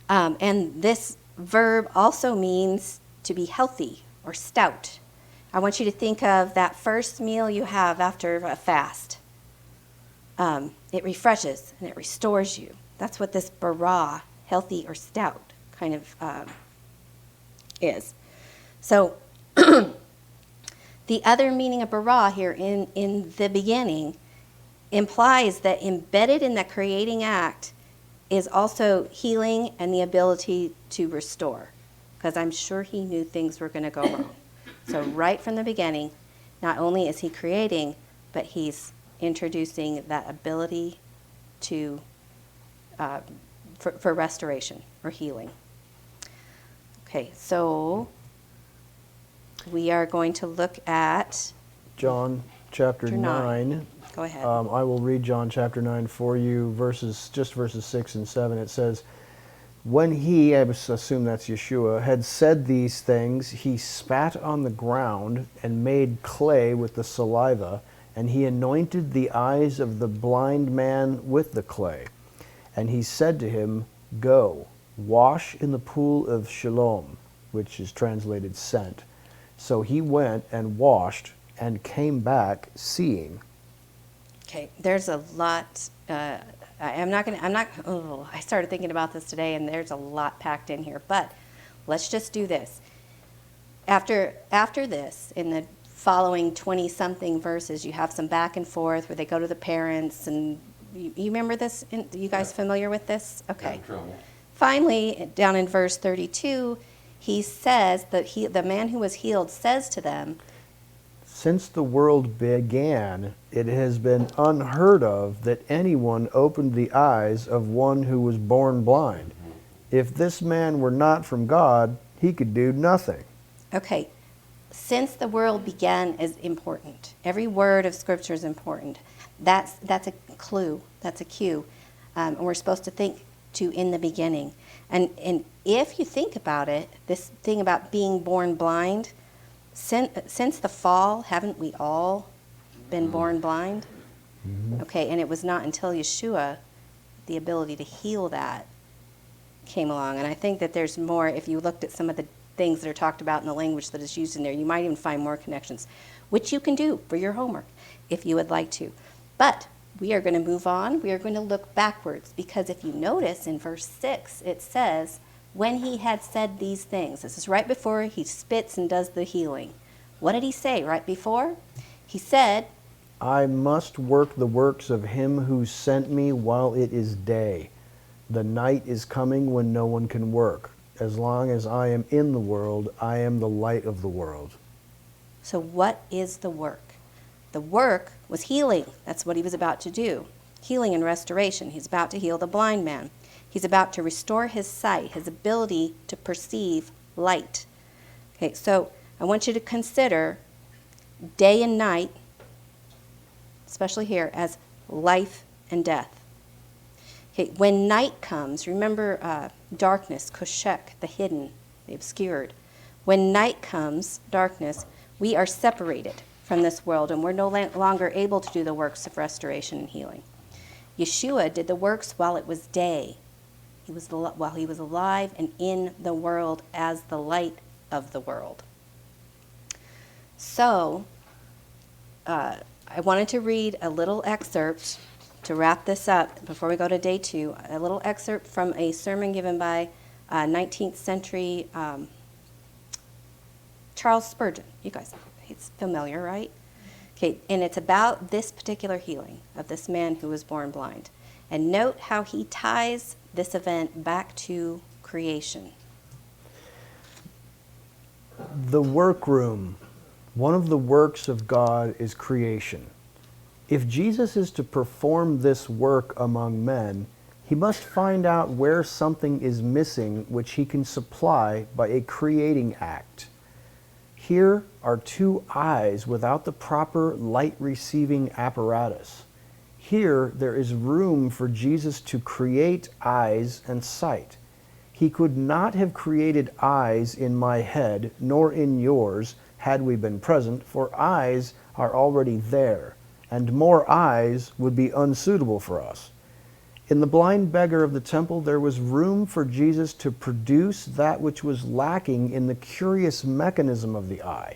And this verb also means to be healthy or stout. I want you to think of that first meal you have after a fast. It refreshes and it restores you. That's what this bara, healthy or stout, kind of is. So the other meaning of bara here in the beginning implies that embedded in the creating act is also healing and the ability to restore, because I'm sure he knew things were going to go wrong. So right from the beginning, not only is he creating, but he's introducing that ability to for restoration or healing. Okay, so we are going to look at, John chapter Chapter 9. go ahead. I will read John chapter 9 for you, verses 6 and 7. It says, when he, I assume that's Yeshua, had said these things, he spat on the ground and made clay with the saliva, and he anointed the eyes of the blind man with the clay. And he said to him, go, wash in the pool of Siloam, which is translated sent. So he went and washed and came back seeing. Okay, there's a lot. I started thinking about this today, and there's a lot packed in here. But let's just do this. After this, in the following 20-something verses, you have some back and forth where they go to the parents and you remember this? You guys familiar with this? Got Okay. in trouble. Finally, down in verse 32, he says that the man who was healed says to them, Since the world began, it has been unheard of that anyone opened the eyes of one who was born blind. If this man were not from God, he could do nothing. okay, since the world began is important. Every word of Scripture is important. That's a clue. That's a cue. And we're supposed to think to in the beginning. And if you think about it, this thing about being born blind, since the fall, haven't we all been born blind? Okay, and it was not until Yeshua, the ability to heal that, came along. And I think that there's more, if you looked at some of the things that are talked about in the language that is used in there, you might even find more connections, which you can do for your homework if you would like to. But we are going to move on. We are going to look backwards, because if you notice in verse 6, it says, when he had said these things, this is right before he spits and does the healing. What did he say right before? He said, I must work the works of him who sent me while it is day. The night is coming when no one can work. As long as I am in the world, I am the light of the world. so what is the work? The work was healing. That's what he was about to do. Healing and restoration. He's about to heal the blind man. He's about to restore his sight, his ability to perceive light. Okay, so I want you to consider day and night, especially here, as life and death. Okay, when night comes, remember darkness, koshek, the hidden, the obscured. When night comes, darkness, we are separated from this world, and we're no longer able to do the works of restoration and healing. Yeshua did the works while it was day. While he was alive and in the world as the light of the world. So, I wanted to read a little excerpt to wrap this up before we go to day 2, a little excerpt from a sermon given by 19th century Charles Spurgeon. You guys, he's familiar, right? Okay, and it's about this particular healing of this man who was born blind. And note how he ties this event back to creation. The workroom. One of the works of God is creation. If Jesus is to perform this work among men, he must find out where something is missing which he can supply by a creating act. Here are 2 eyes without the proper light-receiving apparatus. Here there is room for Jesus to create eyes and sight. He could not have created eyes in my head, nor in yours, had we been present, for eyes are already there, and more eyes would be unsuitable for us. In the blind beggar of the temple, there was room for Jesus to produce that which was lacking in the curious mechanism of the eye.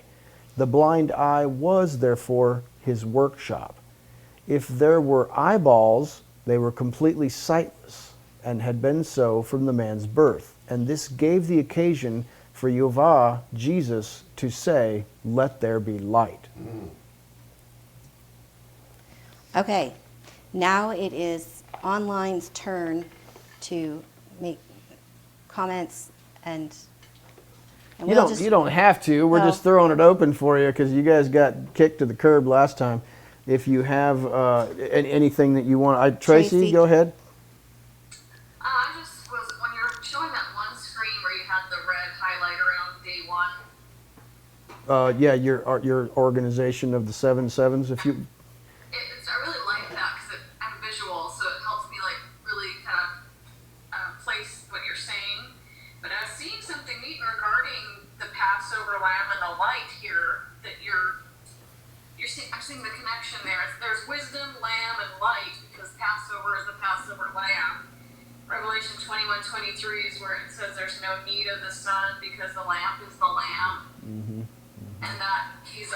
The blind eye was, therefore, his workshop. If there were eyeballs, they were completely sightless, and had been so from the man's birth. And this gave the occasion for Yehovah, Jesus, to say, let there be light. Okay, now it is online's turn to make comments and You don't have to. We're just throwing it open for you because you guys got kicked to the curb last time. If you have anything that you want, Tracy, go ahead. I just was, when you're showing that one screen where you had the red highlight around day 1. Yeah, your organization of the 7 sevens. If you, I really like that because I'm visual, so it helps me like really kind of place what you're saying. But I was seeing something neat regarding the Passover lamb and the light here that you're seeing. I'm seeing the connection there. There's wisdom, lamb, and light because Passover is the Passover lamb. Revelation 21:23 is where it says there's no need of the sun because the lamp is the lamb. And that he's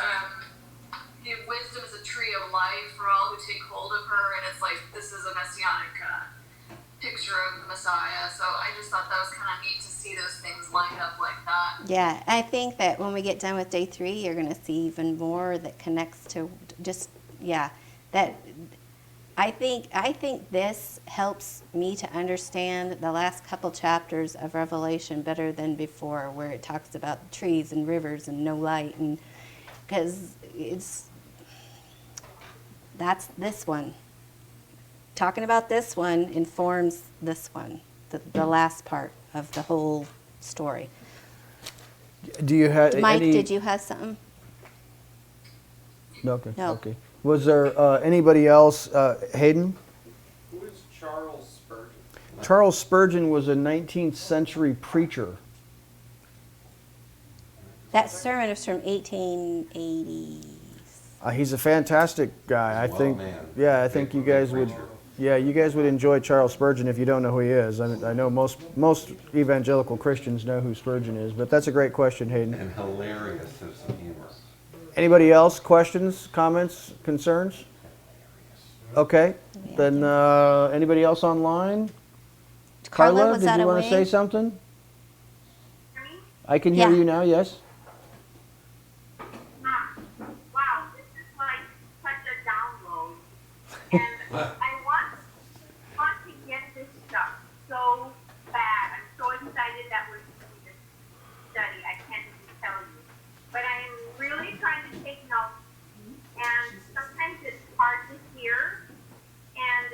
wisdom is a tree of life for all who take hold of her, and it's like this is a messianic picture of the Messiah. So I just thought that was kind of neat to see those things lined up like that. Yeah, I think that when we get done with day 3, you're going to see even more that connects to just, that I think this helps me to understand the last couple chapters of Revelation better than before, where it talks about trees and rivers and no light, and because that's this one. Talking about this one informs this one, the last part of the whole story. Do you have Mike, any? did you have something? No, okay. No. Okay. Was there anybody else? Hayden? Who is Charles Spurgeon? Charles Spurgeon was a 19th century preacher. That sermon is from 1880. He's a fantastic guy. I Well, think. man. Yeah, I think you guys would. Preacher. Yeah, you guys would enjoy Charles Spurgeon if you don't know who he is. I know most evangelical Christians know who Spurgeon is, but that's a great question, Hayden. And hilarious sense of humor. Anybody else? Questions, comments, concerns? Okay, then anybody else online? Carla, was did that you a want to say wing? something? Hear me? I can hear Yeah. you now. Yes. Wow, this is like such a download. And I want to get this stuff so bad. I'm so excited that we're doing this study. I can't even tell you. But I am really trying to take notes. And sometimes it's hard to hear. And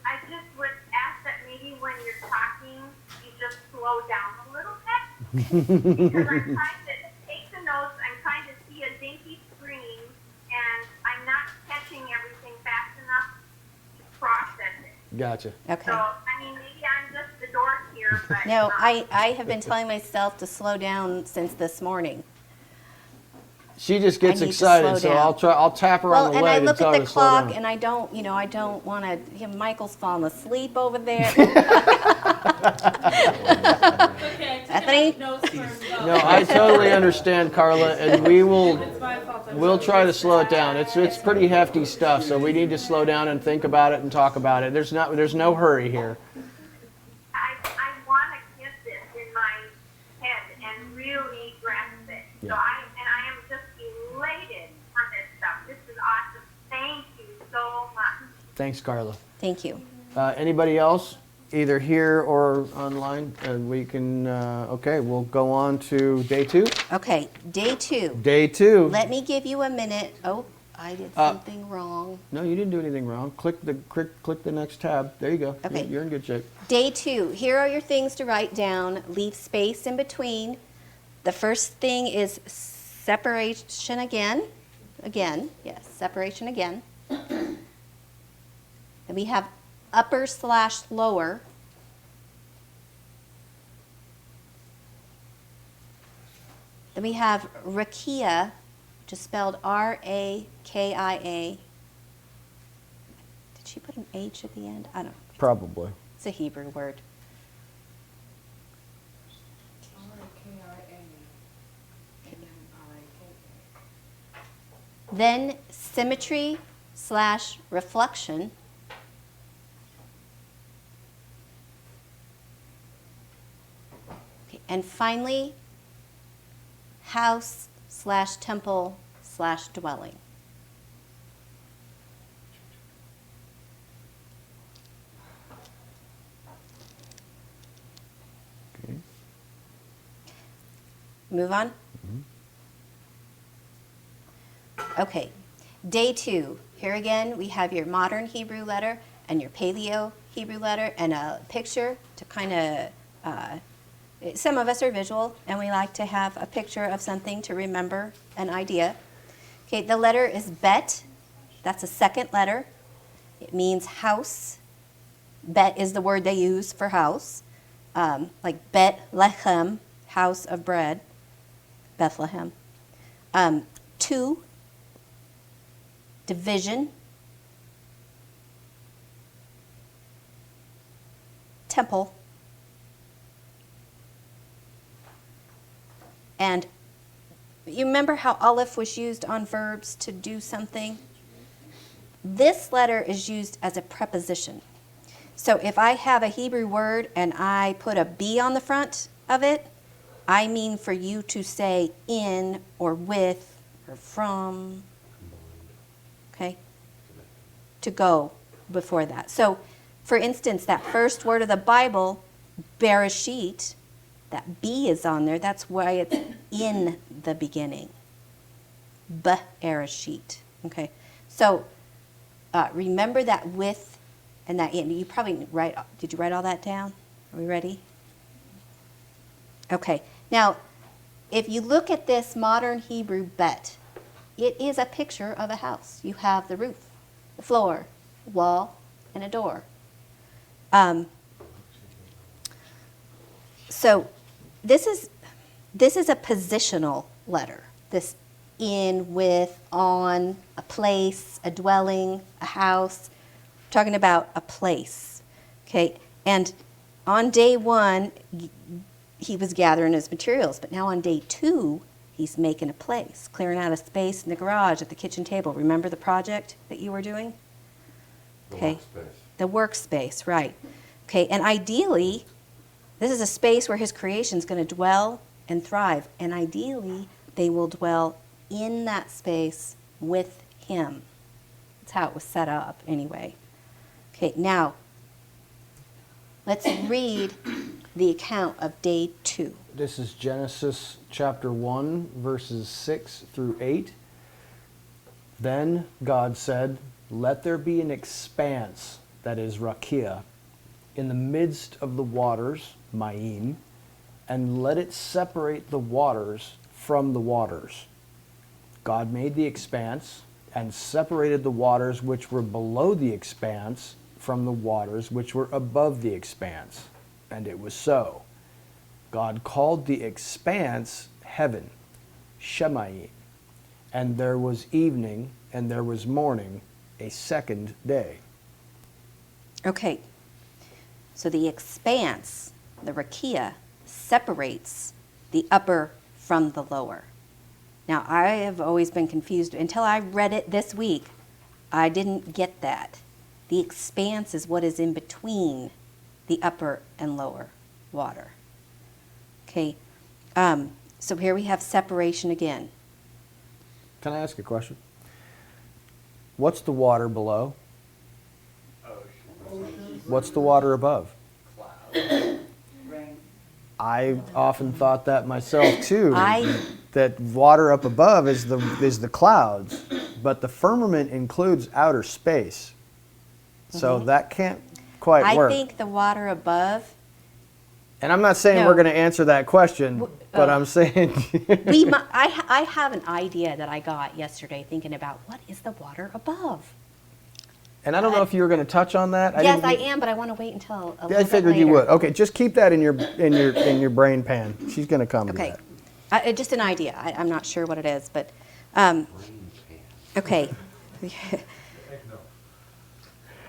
I just would ask that maybe when you're talking, you just slow down a little bit. Because I'm trying to take the notes, I'm trying to see a dinky screen, and I'm not catching everything fast enough to process it. Gotcha. Okay. So, I mean, maybe I'm just the dork here, but... No, I have been telling myself to slow down since this morning. She just gets I need to excited, slow so down. I'll tap her Well, on the and I leg and look tell at her the to slow clock, down. and I don't want to. Michael's falling asleep over there. Bethany? No, I totally understand, Carla, and we'll try to slow it down. It's pretty hefty stuff, so we need to slow down and think about it and talk about it. There's no hurry here. I want to get this in my head and really grasp it. Yeah. So I am just elated on this stuff. This is awesome. Thank you so much. Thanks, Carla. Thank you. Anybody else, either here or online? And we can. Okay, we'll go on to day 2. Okay, day 2. Day 2. Let me give you a minute. Oh, I did something wrong. No, you didn't do anything wrong. Click the next tab. There you go. Okay. You're in good shape. Day 2. Here are your things to write down. Leave space in between. The first thing is separation again. Again, yes, separation again. Then we have upper/lower. Then we have rakia, which is spelled R-A-K-I-A. Did she put an H at the end? I don't know. Probably. It's a Hebrew word. R-A-K-I-A, and then R-A-K-A. Then symmetry/reflection. Okay, and finally, house/temple/dwelling. Okay. Move on. Okay, day 2. Here again, we have your modern Hebrew letter and your Paleo Hebrew letter and a picture to kind of, some of us are visual and we like to have a picture of something to remember an idea. Okay, the letter is bet. That's a second letter. It means house. Bet is the word they use for house. Like Bet Lechem, house of bread. Bethlehem. 2, division. Temple. And you remember how Aleph was used on verbs to do something? This letter is used as a preposition. So if I have a Hebrew word and I put a be on the front of it, I mean for you to say in or with or from. Okay? to go before that. So, for instance, that first word of the Bible, Bereshit, that B is on there. That's why it's in the beginning. Bereshit. Okay. So, remember that with and that in. You probably did you write all that down? Are we ready? Okay. Now, if you look at this modern Hebrew bet, it is a picture of a house. You have the roof, the floor, the wall, and a door. So this is a positional letter. This in, with, on, a place, a dwelling, a house. We're talking about a place. Okay, and on day one, he was gathering his materials, but now on day two, he's making a place, clearing out a space in the garage at the kitchen table. Remember the project that you were doing? The Okay. workspace. The workspace, right. Okay, and ideally, this is a space where his creation is going to dwell and thrive. And ideally, they will dwell in that space with him. That's how it was set up, anyway. Okay, now, let's read the account of day 2. This is Genesis chapter 1, verses 6 through 8. Then God said, "Let there be an expanse," that is rakia, "in the midst of the waters, ma'im, and let it separate the waters from the waters." God made the expanse and separated the waters which were below the expanse from the waters which were above the expanse. And it was so. God called the expanse heaven, Shemayim. And there was evening and there was morning, a second day. Okay, so the expanse, the rakia, separates the upper from the lower. Now, I have always been confused. Until I read it this week, I didn't get that. The expanse is what is in between the upper and lower water. Okay, so here we have separation again. Can I ask a question? What's the water below? What's the water above? I often thought that myself too. That water up above is the clouds, but the firmament includes outer space. So that can't quite work. I think the water above, And I'm not saying No. we're going to answer that question, but I'm saying I have an idea that I got yesterday thinking about what is the water above? And I don't know if you were going to touch on that. Yes, didn't- I am, but I want to wait until a little I bit figured you later. would. Okay, just keep that in your brain pan. She's going to come Okay, to that. just an idea. I'm not sure what it is, but Brain pan. okay.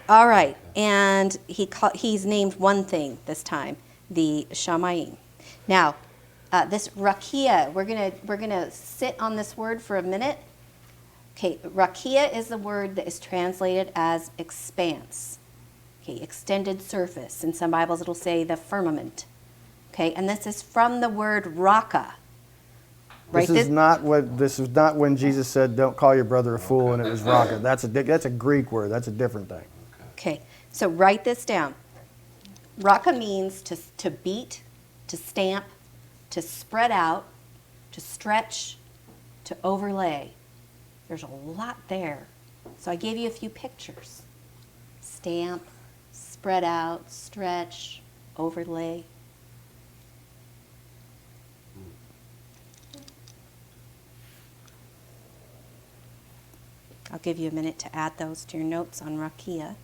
All right, and he's named one thing this time, the Shamayim. Now, this rakia, we're gonna sit on this word for a minute. Okay, rakia is the word that is translated as expanse. Okay, extended surface. In some Bibles, it'll say the firmament. Okay, and this is from the word raka. Right. This is not when Jesus said, "Don't call your brother a fool," and it was raka. That's a Greek word. That's a different thing. Okay, so write this down. Raka means to beat, to stamp, to spread out, to stretch, to overlay. There's a lot there. So I gave you a few pictures. Stamp, spread out, stretch, overlay. I'll give you a minute to add those to your notes on rakia.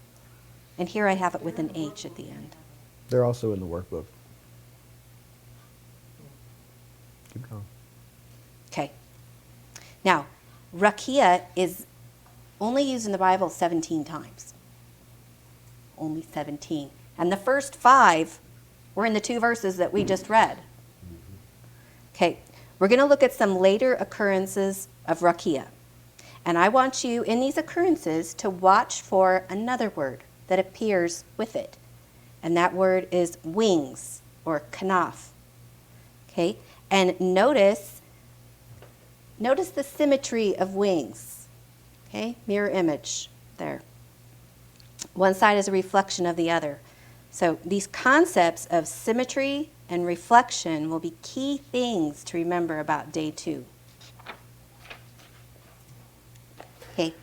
And here I have it with an H at the end. They're also in the workbook. Keep going. Okay. Now, rakia is only used in the Bible 17 times. Only 17. And the first 5 were in the 2 verses that we just read. Okay, we're going to look at some later occurrences of rakia. And I want you, in these occurrences, to watch for another word that appears with it. And that word is wings, or kanaf. Okay, and notice the symmetry of wings. Okay, mirror image there. One side is a reflection of the other. So these concepts of symmetry and reflection will be key things to remember about day 2. Okay,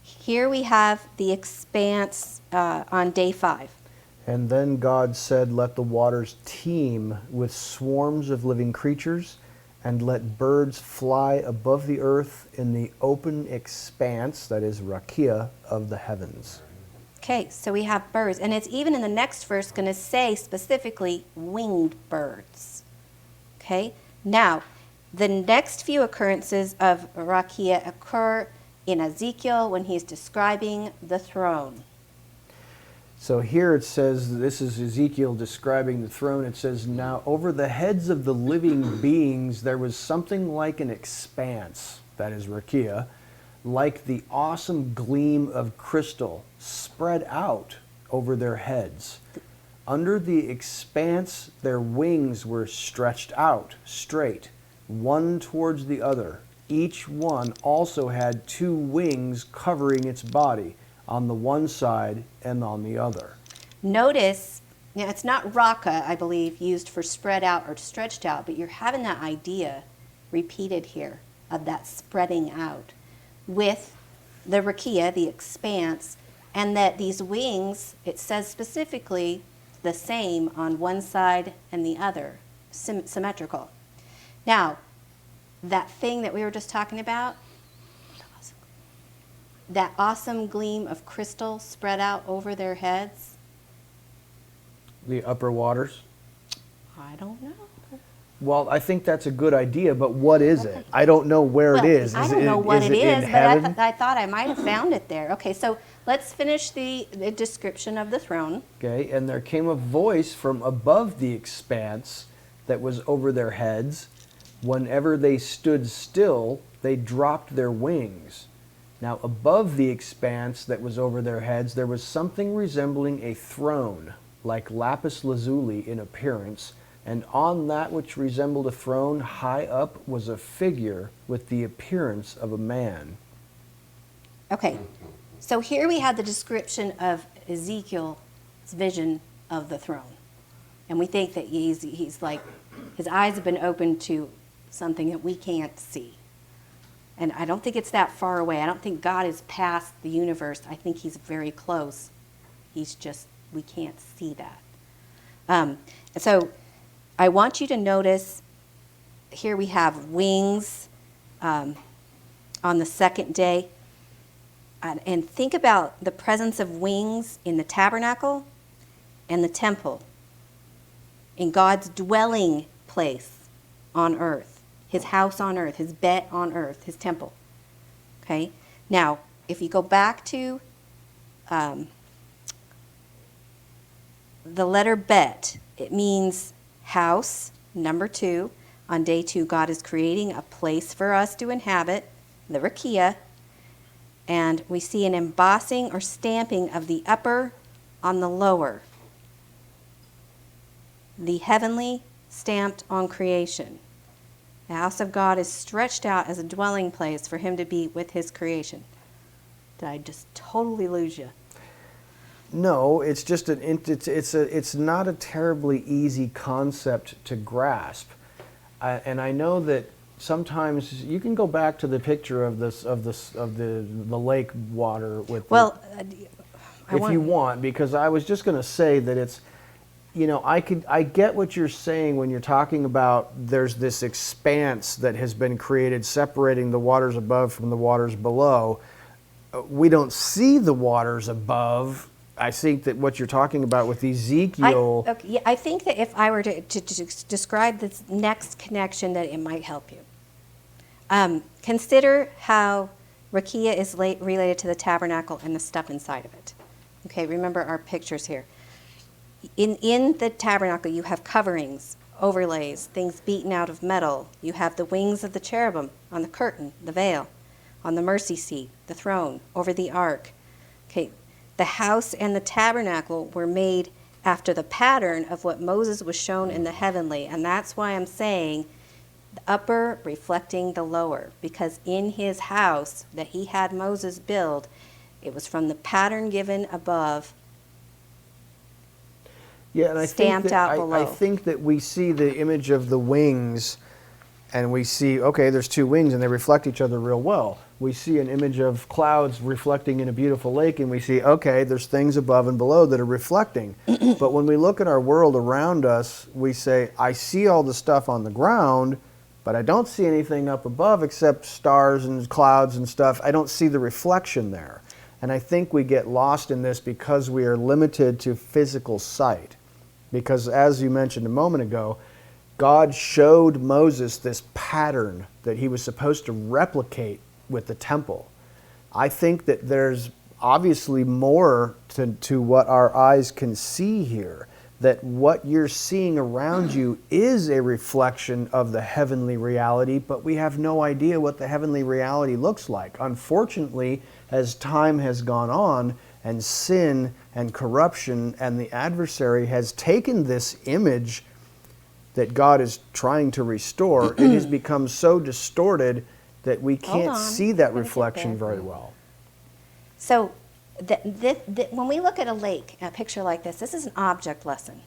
here we have the expanse on day 5. And then God said, let the waters teem with swarms of living creatures, and let birds fly above the earth in the open expanse, that is rakia, of the heavens. Okay, so we have birds, and it's even in the next verse going to say specifically winged birds. Okay, now the next few occurrences of rakia occur in Ezekiel when he's describing the throne. So here it says, this is Ezekiel describing the throne. It says, now over the heads of the living beings there was something like an expanse, that is rakia, like the awesome gleam of crystal spread out over their heads. Under the expanse their wings were stretched out straight, one towards the other. Each one also had 2 wings covering its body, on the one side and on the other. Notice, now it's not raka, I believe, used for spread out or stretched out, but you're having that idea repeated here of that spreading out with the rakia, the expanse, and that these wings, it says specifically the same on one side and the other, symmetrical. Now, that thing that we were just talking about, that awesome gleam of crystal spread out over their heads, The upper waters? I don't know. Well, I think that's a good idea, but what is it? I don't know where Well, it is. I don't know what it in is, but heaven? I thought I might have found it there. Okay, so let's finish the description of the throne. Okay, and there came a voice from above the expanse that was over their heads. Whenever they stood still, they dropped their wings. Now, above the expanse that was over their heads, there was something resembling a throne, like lapis lazuli in appearance, and on that which resembled a throne, high up was a figure with the appearance of a man. Okay, so here we have the description of Ezekiel's vision of the throne. And we think that he's like, his eyes have been opened to something that we can't see. And I don't think it's that far away. I don't think God is past the universe. I think he's very close. He's just, we can't see that. And so I want you to notice, here we have wings on the second day. And think about the presence of wings in the tabernacle and the temple, in God's dwelling place on earth. His house on earth, his bet on earth, his temple. Okay? Now, if you go back to the letter bet, it means house, number 2. On day 2, God is creating a place for us to inhabit, the rakia, and we see an embossing or stamping of the upper on the lower. The heavenly stamped on creation. The house of God is stretched out as a dwelling place for him to be with his creation. Did I just totally lose you? No, it's just it's not a terribly easy concept to grasp, and I know that sometimes you can go back to the picture of the lake water with. Well, if you want, because I was just going to say that it's. You know, I get what you're saying when you're talking about there's this expanse that has been created separating the waters above from the waters below. We don't see the waters above. I think that what you're talking about with Ezekiel... I think that if I were to describe this next connection, that it might help you. Consider how rakia is related to the tabernacle and the stuff inside of it. Okay, remember our pictures here. In the tabernacle, you have coverings, overlays, things beaten out of metal. You have the wings of the cherubim on the curtain, the veil, on the mercy seat, the throne, over the ark. Okay, the house and the tabernacle were made after the pattern of what Moses was shown in the heavenly, and that's why I'm saying the upper reflecting the lower, because in his house that he had Moses build, It was from the pattern given above, Yeah, and I stamped think that, out I below. think that we see the image of the wings, and we see, okay, there's two wings, and they reflect each other real well. We see an image of clouds reflecting in a beautiful lake, and we see, okay, there's things above and below that are reflecting. But when we look at our world around us, we say, I see all the stuff on the ground, but I don't see anything up above except stars and clouds and stuff. I don't see the reflection there. And I think we get lost in this because we are limited to physical sight. Because as you mentioned a moment ago, God showed Moses this pattern that he was supposed to replicate with the temple. I think that there's obviously more to what our eyes can see here, that what you're seeing around you is a reflection of the heavenly reality, but we have no idea what the heavenly reality looks like. Unfortunately, as time has gone on, and sin and corruption and the adversary has taken this image that God is trying to restore, it has become so distorted that we can't on. see that We're gonna get reflection there. very well. So when we look at a lake, a picture like this is an object lesson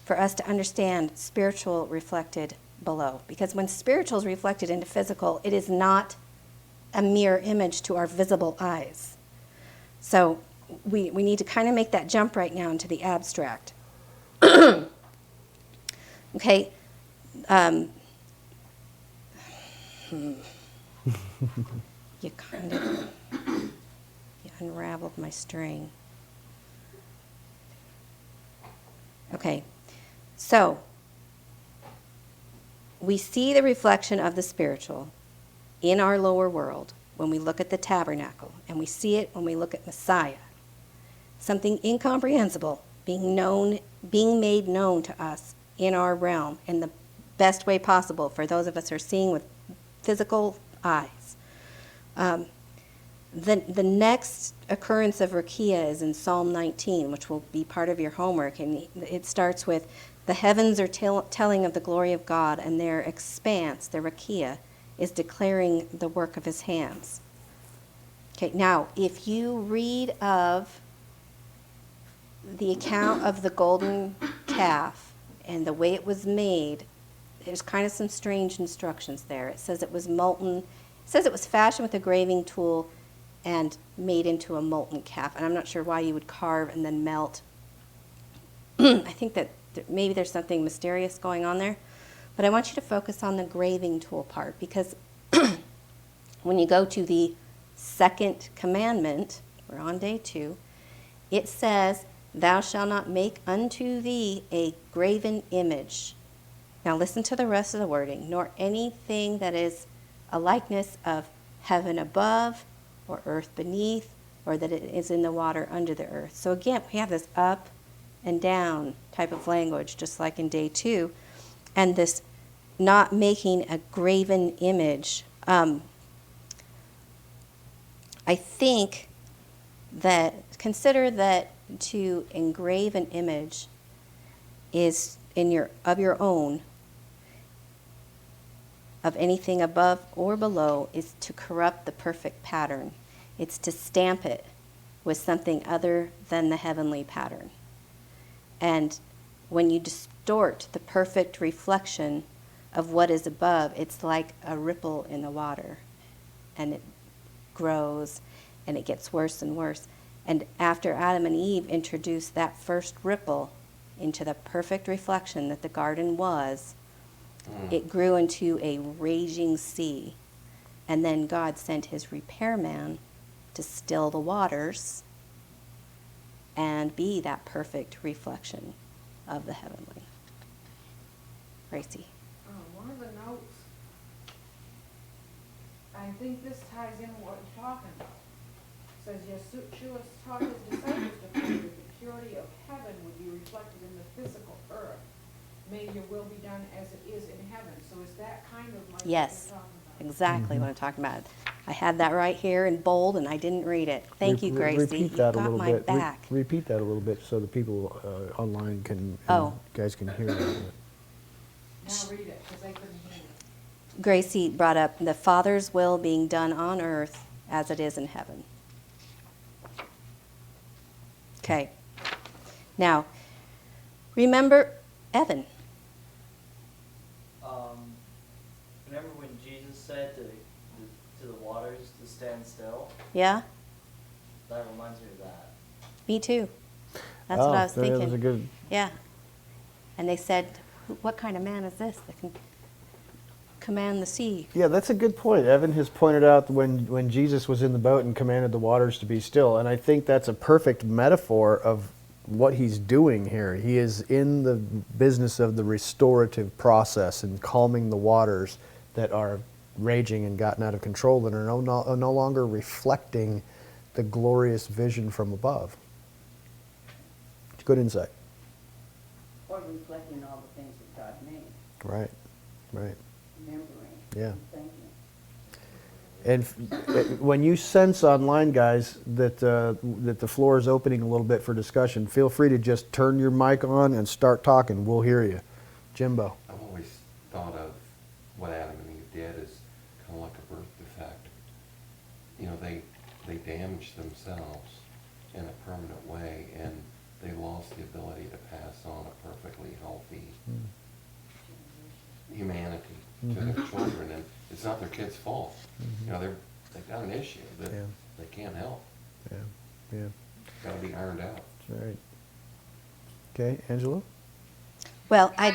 for us to understand spiritual reflected below. Because when spiritual is reflected into physical, it is not a mere image to our visible eyes. So we need to kind of make that jump right now into the abstract. Okay. You kind of you unraveled my string. Okay. So we see the reflection of the spiritual in our lower world when we look at the tabernacle, and we see it when we look at Messiah. Something incomprehensible being made known to us in our realm in the best way possible for those of us who are seeing with physical eyes. The next occurrence of rakia is in Psalm 19, which will be part of your homework, and it starts with, the heavens are telling of the glory of God, and their expanse, the rakia, is declaring the work of his hands. Okay, now, if you read of the account of the golden calf and the way it was made, there's kind of some strange instructions there. It says it was molten. It says it was fashioned with a graving tool and made into a molten calf. And I'm not sure why you would carve and then melt. I think that maybe there's something mysterious going on there. But I want you to focus on the graving tool part, because when you go to the second commandment, we're on day 2, it says, thou shalt not make unto thee a graven image. Now listen to the rest of the wording. Nor anything that is a likeness of heaven above or earth beneath, or that it is in the water under the earth. So again, we have this up and down type of language, just like in day 2. And this not making a graven image. I think that, consider that to engrave an image is of your own, of anything above or below, is to corrupt the perfect pattern. It's to stamp it with something other than the heavenly pattern. And when you distort the perfect reflection of what is above, it's like a ripple in the water, and it grows and it gets worse and worse. And after Adam and Eve introduced that first ripple into the perfect reflection that the garden was, it grew into a raging sea. And then God sent his repairman to still the waters and be that perfect reflection of the heavenly. Gracie. One of the notes, I think this ties in what you're talking about. Says Yeshua taught his disciples to pray that the purity of heaven would be reflected in the physical earth. May your will be done as it is in heaven. So is that kind of like Yes, what you're talking about? exactly what I'm talking about. I had that right here in bold and I didn't read it. Thank you, Gracie. Repeat You that a got little my bit. back. Repeat that a little bit so the people online can, Oh. guys can hear that. Now read it, because I couldn't hear it. Gracie brought up the Father's will being done on earth as it is in heaven. Okay. Now, remember Evan. Remember when Jesus said to the waters to stand still? Yeah? That reminds me of that. Me too. That's what I was That thinking. was a good. Yeah. And they said, what kind of man is this that can command the sea? Yeah, that's a good point. Evan has pointed out when Jesus was in the boat and commanded the waters to be still, and I think that's a perfect metaphor of what he's doing here. He is in the business of the restorative process and calming the waters that are raging and gotten out of control and are no longer reflecting the glorious vision from above. It's good insight. Or reflecting all the things that God made, Right, right, remembering, yeah. and thinking. And when you sense online, guys, that the floor is opening a little bit for discussion, feel free to just turn your mic on and start talking. We'll hear you. Jimbo. I've always thought of what Adam and Eve did as kind of like a birth defect. You know, they damaged themselves in a permanent way, and they lost the ability to pass on a perfectly healthy humanity to their children. And it's not their kids' fault. You know, they've got an issue that Yeah. they can't help. Yeah, yeah, Got to be ironed out. that's right. Okay, Angelo? Well, Oh,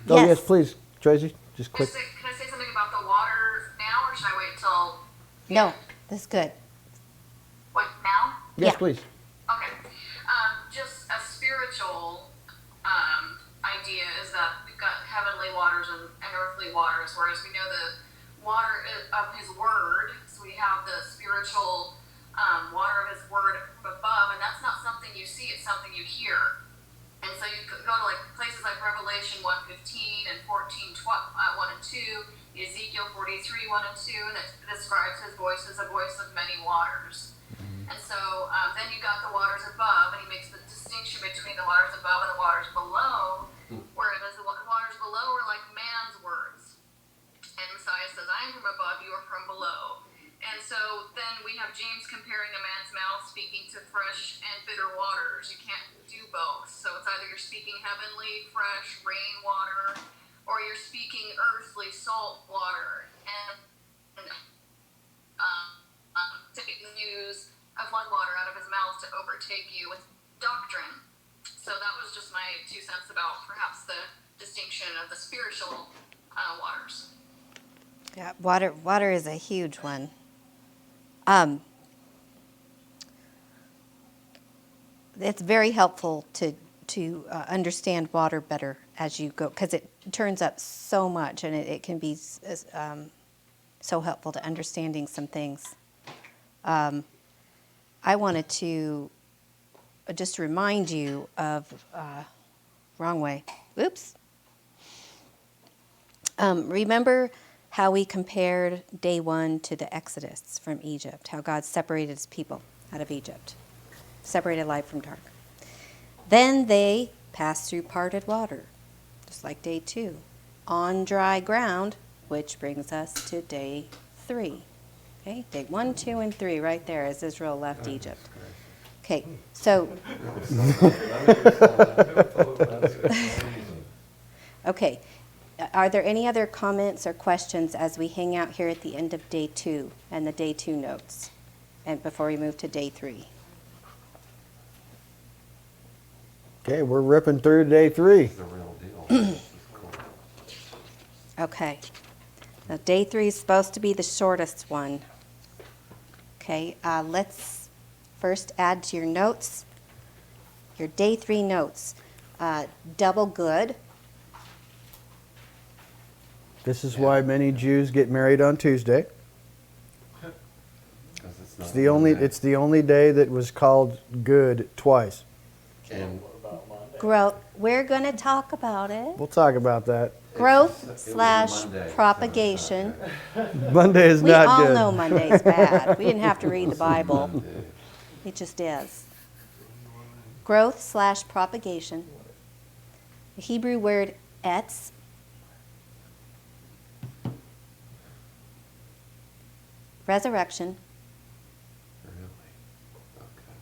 yes, please, Tracy, just quick. Can I say something about the water now, or should I wait till? No, that's good. What, now? Yes, Yeah. please. Okay. Just a spiritual idea is that we've got heavenly waters and earthly waters, whereas we know the water of His Word, so we have the spiritual water of His Word from above, and that's not something you see, it's something you hear. And so you go to like places like Revelation 1:15 and 1 and 2, Ezekiel 43, 1 and 2, that describes His voice as a voice of many waters. And so then you got the waters above, and He makes the distinction between the waters above and the waters below, whereas the waters below are like man's words. And Messiah says, I am from above, you are from below. And so then we have James comparing a man's mouth speaking to fresh and bitter waters. You can't do both. So it's either you're speaking heavenly, fresh, rain water, or you're speaking earthly, salt water. And taking the news of flood water out of His mouth to overtake you with doctrine. So that was just my 2 cents about perhaps the distinction of the spiritual waters. Yeah, water is a huge one. It's very helpful to understand water better as you go, because it turns up so much, and it can be so helpful to understanding some things. I wanted to just remind you of, wrong way, oops. Remember how we compared day 1 to the Exodus from Egypt, how God separated His people out of Egypt, separated light from dark. Then they passed through parted water, just like day 2, on dry ground, which brings us to day 3. Okay, day 1, 2, and 3 right there as Israel left Egypt. Okay, so, okay. Are there any other comments or questions as we hang out here at the end of day 2 and the day 2 notes, and before we move to day 3? Okay, we're ripping through day 3. It's the real deal. Okay. Now, day 3 is supposed to be the shortest one. Okay, let's first add to your notes, your day 3 notes. Double good. This is why many Jews get married on Tuesday. 'Cause it's not It's the only day that was called good twice. And Growth. We're going to talk about it. We'll talk about that. Growth it was a slash Monday, so propagation. Monday is We not all good. know Monday's bad. We didn't have to read the Bible. It just is. Growth slash propagation. The Hebrew word etz. Resurrection. Really? Okay.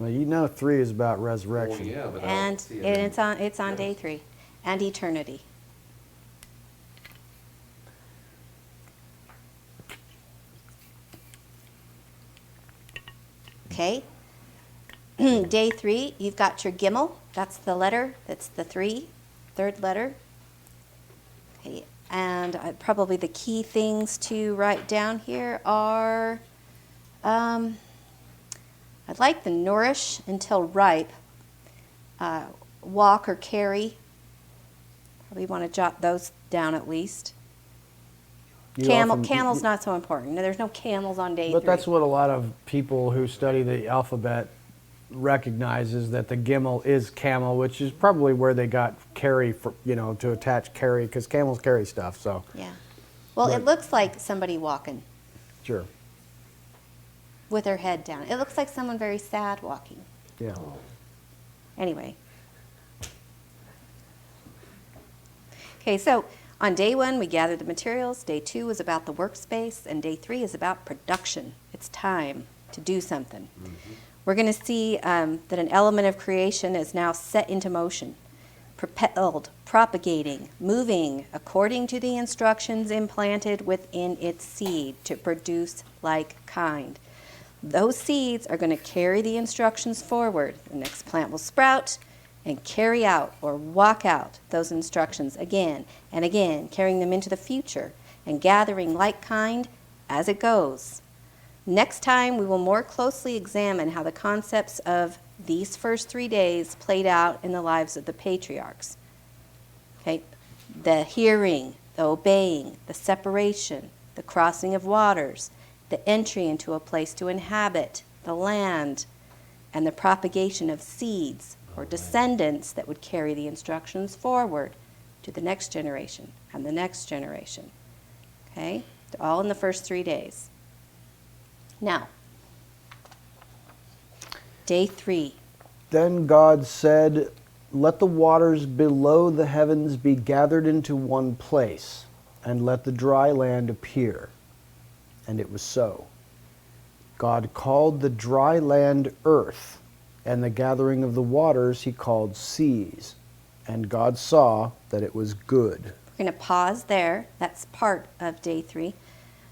Well, you know 3 is about Well, resurrection. yeah, but I And don't see it. it's on day 3 and eternity. Okay. Day 3, you've got your Gimel. That's the letter. That's the 3rd letter. Okay. And probably the key things to write down here are, I'd like the nourish until ripe, walk or carry. Probably want to jot those down at least. You often- Camel's not so important. There's no camels on day 3. But that's what a lot of people who study the alphabet recognizes, that the Gimel is camel, which is probably where they got carry, for, to attach carry, because camels carry stuff, so. Yeah. Well, Right. it looks like somebody walking Sure. with their head down. It looks like someone very sad walking. Yeah. Anyway. Okay, so on day 1, we gathered the materials. Day 2 is about the workspace, and day 3 is about production. It's time to do something. We're going to see that an element of creation is now set into motion, propelled, propagating, moving according to the instructions implanted within its seed to produce like kind. Those seeds are going to carry the instructions forward. The next plant will sprout and carry out or walk out those instructions again and again, carrying them into the future and gathering like kind as it goes. Next time, we will more closely examine how the concepts of these first 3 days played out in the lives of the patriarchs. Okay, the hearing, the obeying, the separation, the crossing of waters, the entry into a place to inhabit, the land, and the propagation of seeds or descendants that would carry the instructions forward to the next generation and the next generation. Okay, all in the first 3 days. Now, day 3. Then God said, "Let the waters below the heavens be gathered into one place, and let the dry land appear." And it was so. God called the dry land earth, and the gathering of the waters he called seas. And God saw that it was good. We're going to pause there. That's part of day 3.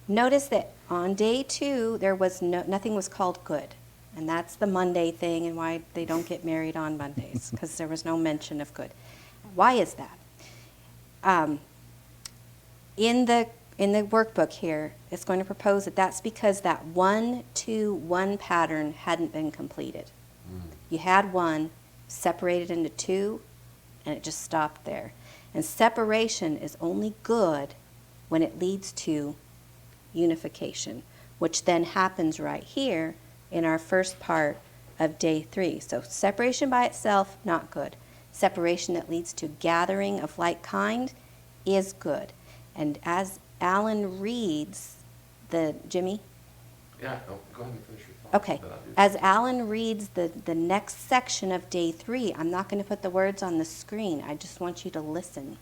Notice that on day 2, there was nothing was called good. And that's the Monday thing and why they don't get married on Mondays, because there was no mention of good. Why is that? In the workbook here, it's going to propose that that's because that 1-2-1 pattern hadn't been completed. You had 1, separated into 2, and it just stopped there. And separation is only good when it leads to unification, which then happens right here in our first part of day 3. So separation by itself, not good. Separation that leads to gathering of like kind is good. And as Alan reads Jimmy? Yeah, go ahead and finish your thought. Okay. As Alan reads the next section of day 3, I'm not going to put the words on the screen. I just want you to listen.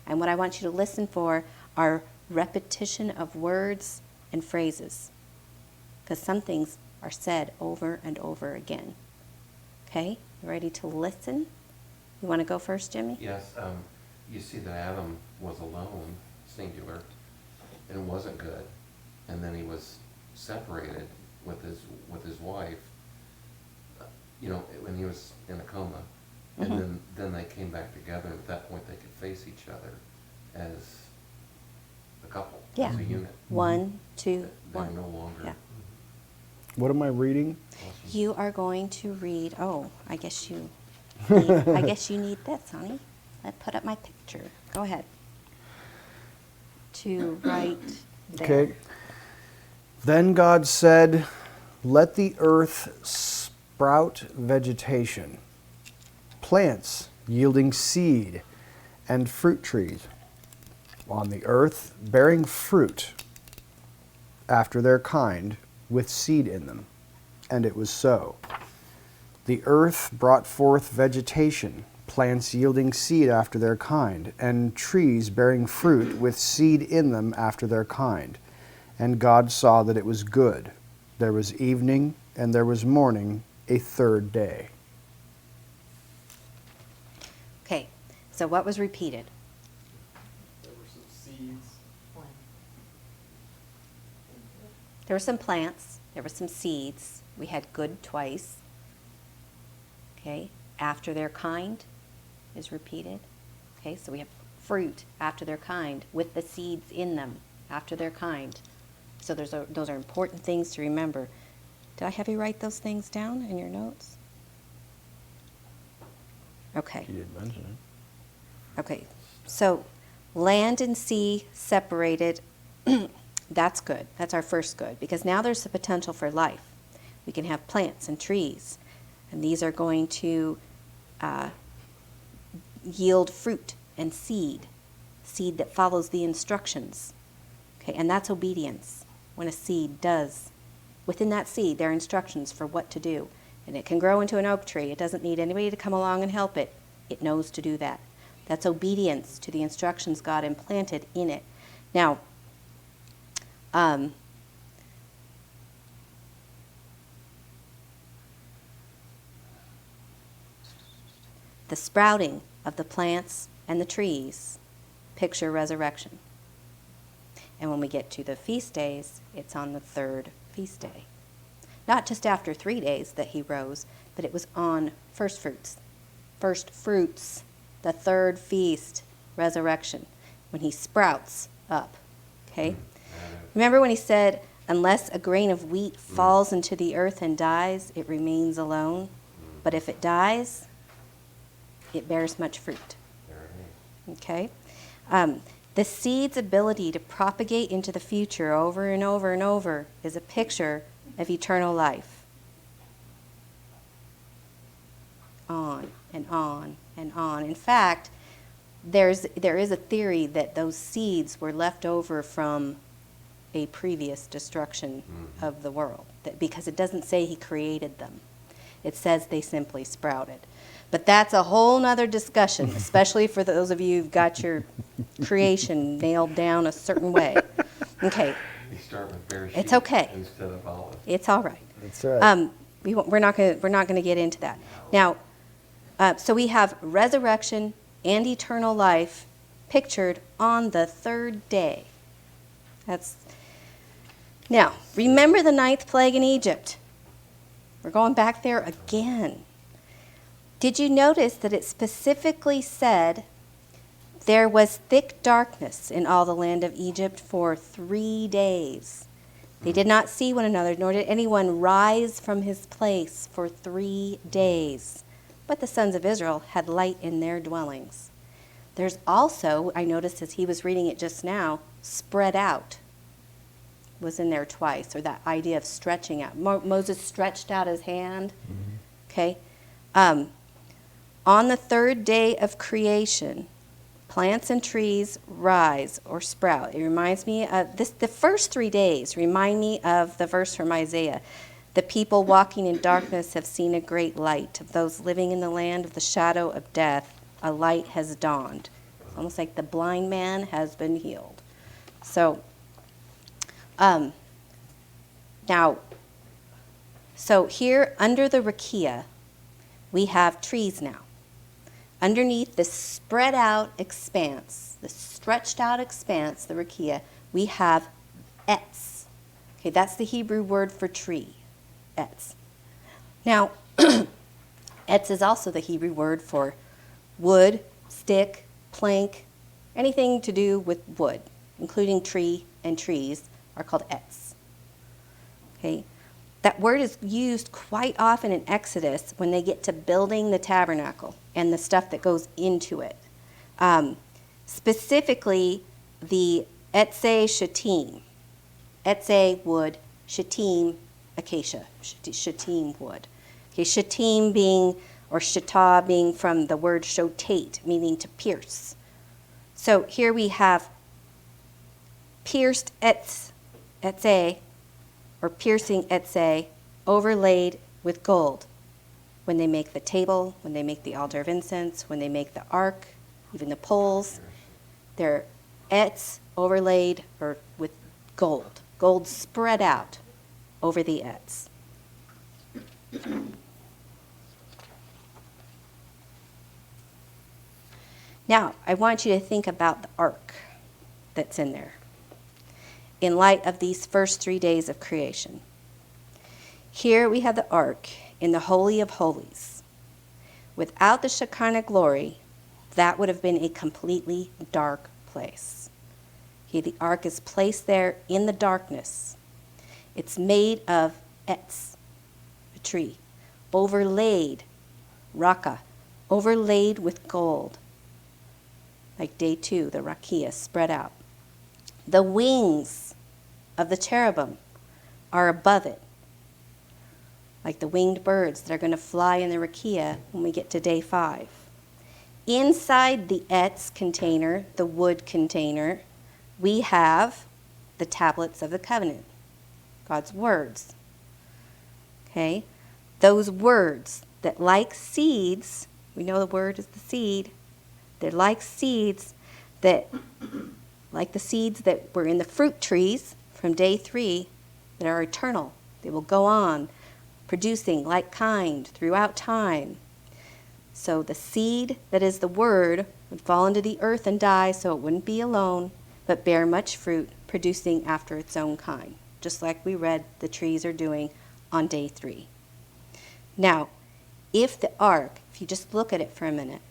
And what I want you to listen for are repetition of words and phrases. Because some things are said over and over again. Okay? You ready to listen? You want to go first, Jimmy? Yes, you see that Adam was alone, singular, and wasn't good. And then he was separated with his wife, when he was in a coma. And then they came back together, and at that point they could face each other as a couple, Yeah. as a unit. 1, 2, They were 1. no longer. Yeah. What am I reading? Awesome. You are going to read, I guess you need this, honey. Let's put up my picture. Go ahead. To right there. Okay. Then God said, "Let the earth sprout vegetation, plants yielding seed, and fruit trees on the earth, bearing fruit after their kind, with seed in them." And it was so. The earth brought forth vegetation, plants yielding seed after their kind, and trees bearing fruit with seed in them after their kind. And God saw that it was good. There was evening and there was morning, a third day. Okay, so what was repeated? There were some seeds. There were some plants, there were some seeds. We had good twice. Okay, after their kind is repeated. Okay, so we have fruit after their kind with the seeds in them after their kind. So those are important things to remember. Did I have you write those things down in your notes? Okay. You didn't mention it. Okay, so land and sea separated, that's good. That's our first good, because now there's the potential for life. We can have plants and trees, and these are going to yield fruit and seed that follows the instructions. Okay, and that's obedience. When a seed does, within that seed, there are instructions for what to do. And it can grow into an oak tree. It doesn't need anybody to come along and help it. It knows to do that. That's obedience to the instructions God implanted in it. Now, the sprouting of the plants and the trees picture resurrection. And when we get to the feast days, it's on the third feast day. Not just after 3 days that he rose, but it was on first fruits. First fruits, the third feast, resurrection, when he sprouts up. Okay? Remember when he said, unless a grain of wheat falls into the earth and dies, it remains alone. But if it dies, it bears much fruit. Okay? The seed's ability to propagate into the future over and over and over is a picture of eternal life. On and on and on. In fact, there is a theory that those seeds were left over from a previous destruction of the world, because it doesn't say he created them. It says they simply sprouted. But that's a whole nother discussion, especially for those of you who've got your creation nailed down a certain way. Okay. You start with bare It's sheep okay. instead of olive. It's all right. That's right. We're not going to get into that. Now, so we have resurrection and eternal life pictured on the third day. Now, remember the 9th plague in Egypt. We're going back there again. Did you notice that it specifically said there was thick darkness in all the land of Egypt for 3 days? They did not see one another, nor did anyone rise from his place for 3 days. But the sons of Israel had light in their dwellings. There's also, I noticed as he was reading it just now, spread out was in there twice, or that idea of stretching out. Moses stretched out his hand. Okay? On the third day of creation, plants and trees rise or sprout. It reminds me of this. The first 3 days remind me of the verse from Isaiah. The people walking in darkness have seen a great light. Of those living in the land of the shadow of death, a light has dawned. It's almost like the blind man has been healed. So, so here under the rakia, we have trees now. Underneath this spread out expanse, the stretched out expanse, the rakia, we have etz. Okay, that's the Hebrew word for tree, etz. Now, etz is also the Hebrew word for wood, stick, plank, anything to do with wood, including tree and trees, are called etz. Okay, that word is used quite often in Exodus when they get to building the tabernacle and the stuff that goes into it. Specifically, the etze shatim. Etze wood, shatim acacia, shatim wood. Okay, shatim being, or shatah being from the word shotate, meaning to pierce. So here we have pierced etze, or piercing etze, overlaid with gold. When they make the table, when they make the altar of incense, when they make the ark, even the poles, they're etz overlaid or with gold. Gold spread out over the etz. Now, I want you to think about the ark that's in there in light of these first 3 days of creation. Here we have the ark in the Holy of Holies. Without the Shekinah glory, that would have been a completely dark place. Okay, the ark is placed there in the darkness. It's made of etz, a tree, overlaid, rakia, overlaid with gold. Like day 2, the rakia spread out. The wings of the cherubim are above it, like the winged birds that are going to fly in the rakia when we get to day 5. Inside the etz container, the wood container, we have the tablets of the covenant, God's words. Okay? Those words that, like seeds, we know the word is the seed, they're like seeds that, like the seeds that were in the fruit trees from day 3, that are eternal. They will go on producing like kind throughout time. So the seed that is the word would fall into the earth and die, so it wouldn't be alone, but bear much fruit, producing after its own kind, just like we read the trees are doing on day 3. Now, if the ark, if you just look at it for a minute,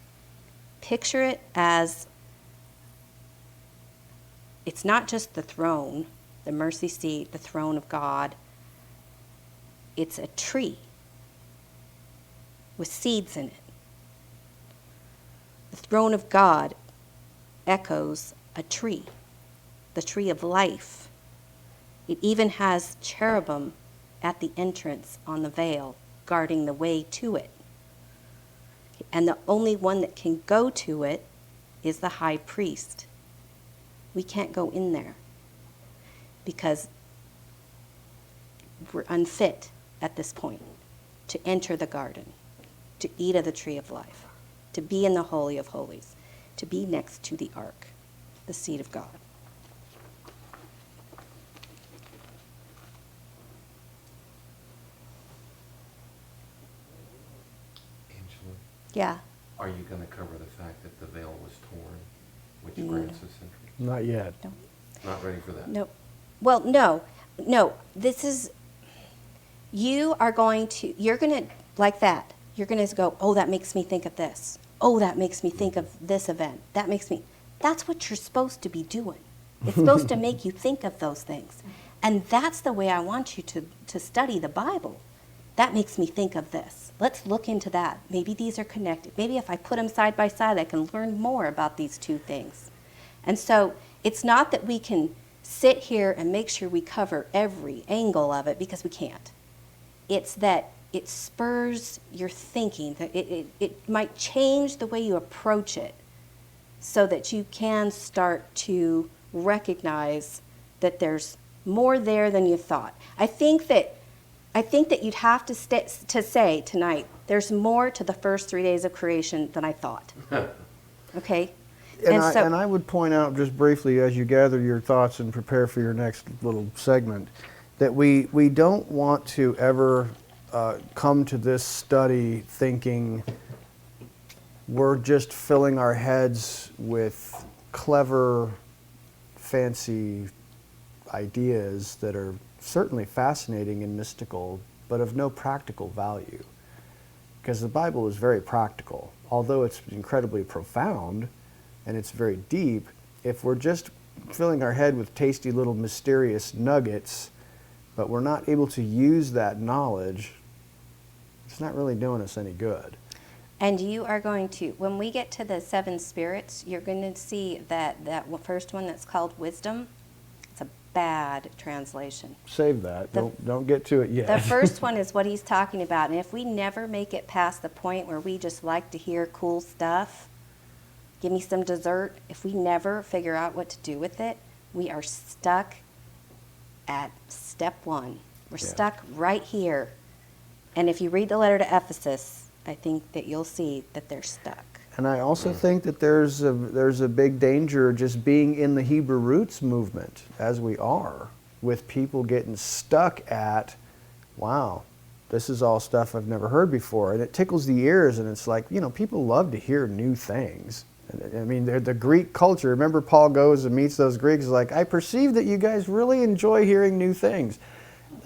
picture it as, it's not just the throne, the mercy seat, the throne of God. It's a tree with seeds in it. The throne of God echoes a tree, the tree of life. It even has cherubim at the entrance on the veil, guarding the way to it. And the only one that can go to it is the high priest. We can't go in there because we're unfit at this point to enter the garden, to eat of the tree of life, to be in the Holy of Holies, to be next to the ark, the seat of God. Angela, Yeah. are you going to cover the fact that the veil was torn, which grants us entrance? Not yet. No. Not ready for that? No. Well, no. This is, you're going to, like that, you're going to go, oh, that makes me think of this. Oh, that makes me think of this event. That's what you're supposed to be doing. It's supposed to make you think of those things. And that's the way I want you to study the Bible. That makes me think of this. Let's look into that. Maybe these are connected. Maybe if I put them side by side, I can learn more about these two things. And so it's not that we can sit here and make sure we cover every angle of it, because we can't. It's that it spurs your thinking. That it might change the way you approach it so that you can start to recognize that there's more there than you thought. I think that you'd have to say tonight, there's more to the first 3 days of creation than I thought. Okay? And I would point out just briefly, as you gather your thoughts and prepare for your next little segment, that we don't want to ever come to this study thinking we're just filling our heads with clever, fancy ideas that are certainly fascinating and mystical, but of no practical value. Because the Bible is very practical. Although it's incredibly profound and it's very deep, if we're just filling our head with tasty little mysterious nuggets, but we're not able to use that knowledge, it's not really doing us any good. And you are going to, when we get to the 7 spirits, you're going to see that first one that's called wisdom, it's a bad translation. Save that. Don't get to it yet. The first one is what he's talking about. And if we never make it past the point where we just like to hear cool stuff, give me some dessert, if we never figure out what to do with it, we are stuck at step 1. We're stuck right here. And if you read the letter to Ephesus, I think that you'll see that they're stuck. And I also think that there's a big danger just being in the Hebrew roots movement, as we are, with people getting stuck at, wow, this is all stuff I've never heard before. And it tickles the ears, and it's like, people love to hear new things. I mean, the Greek culture, remember Paul goes and meets those Greeks, like, I perceive that you guys really enjoy hearing new things.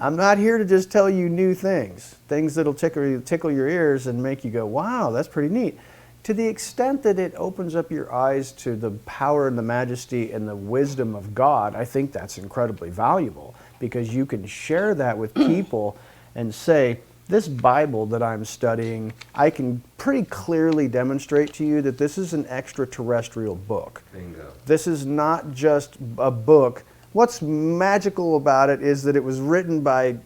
I'm not here to just tell you new things that'll tickle your ears and make you go, wow, that's pretty neat. To the extent that it opens up your eyes to the power and the majesty and the wisdom of God, I think that's incredibly valuable, because you can share that with people and say, this Bible that I'm studying, I can pretty clearly demonstrate to you that this is an extraterrestrial book. Bingo. This is not just a book. What's magical about it is that it was written by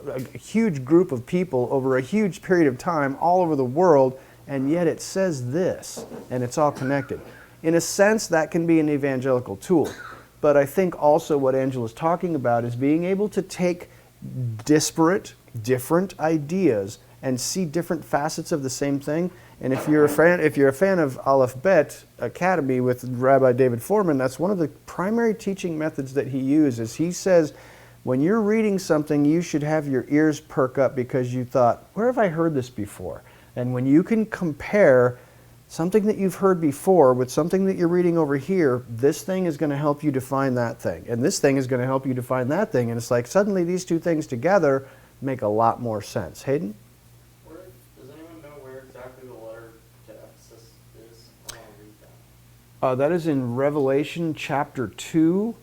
a huge group of people over a huge period of time all over the world, and yet it says this, and it's all connected. In a sense, that can be an evangelical tool. But I think also what Angela's talking about is being able to take disparate, different ideas and see different facets of the same thing. And if you're a fan of Aleph Bet Academy with Rabbi David Foreman, that's one of the primary teaching methods that he uses. He says, when you're reading something, you should have your ears perk up because you thought, where have I heard this before? And when you can compare something that you've heard before with something that you're reading over here, this thing is going to help you define that thing. And this thing is going to help you define that thing. And it's like suddenly these two things together make a lot more sense. Hayden? Does anyone know where exactly the letter to Ephesus is? I want to read that. That is in Revelation chapter 2,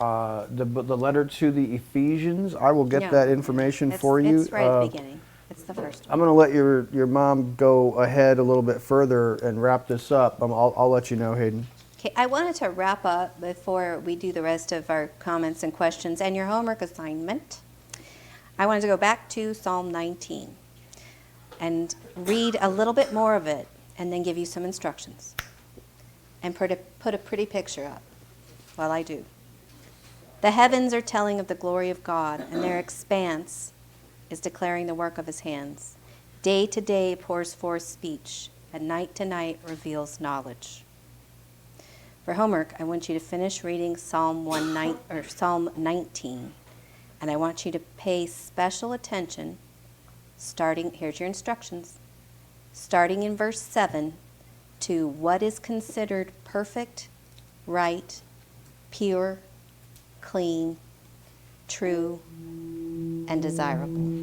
the letter to the Ephesians. I will get No. that information for you. It's right at the beginning. It's the first one. I'm going to let your mom go ahead a little bit further and wrap this up. I'll let you know, Hayden. Okay, I wanted to wrap up before we do the rest of our comments and questions and your homework assignment. I wanted to go back to Psalm 19 and read a little bit more of it and then give you some instructions and put a pretty picture up while I do. The heavens are telling of the glory of God, and their expanse is declaring the work of his hands. Day to day pours forth speech, and night to night reveals knowledge. For homework, I want you to finish reading Psalm 19, and I want you to pay special attention, here's your instructions, starting in verse 7, to what is considered perfect, right, pure, clean, true, and desirable.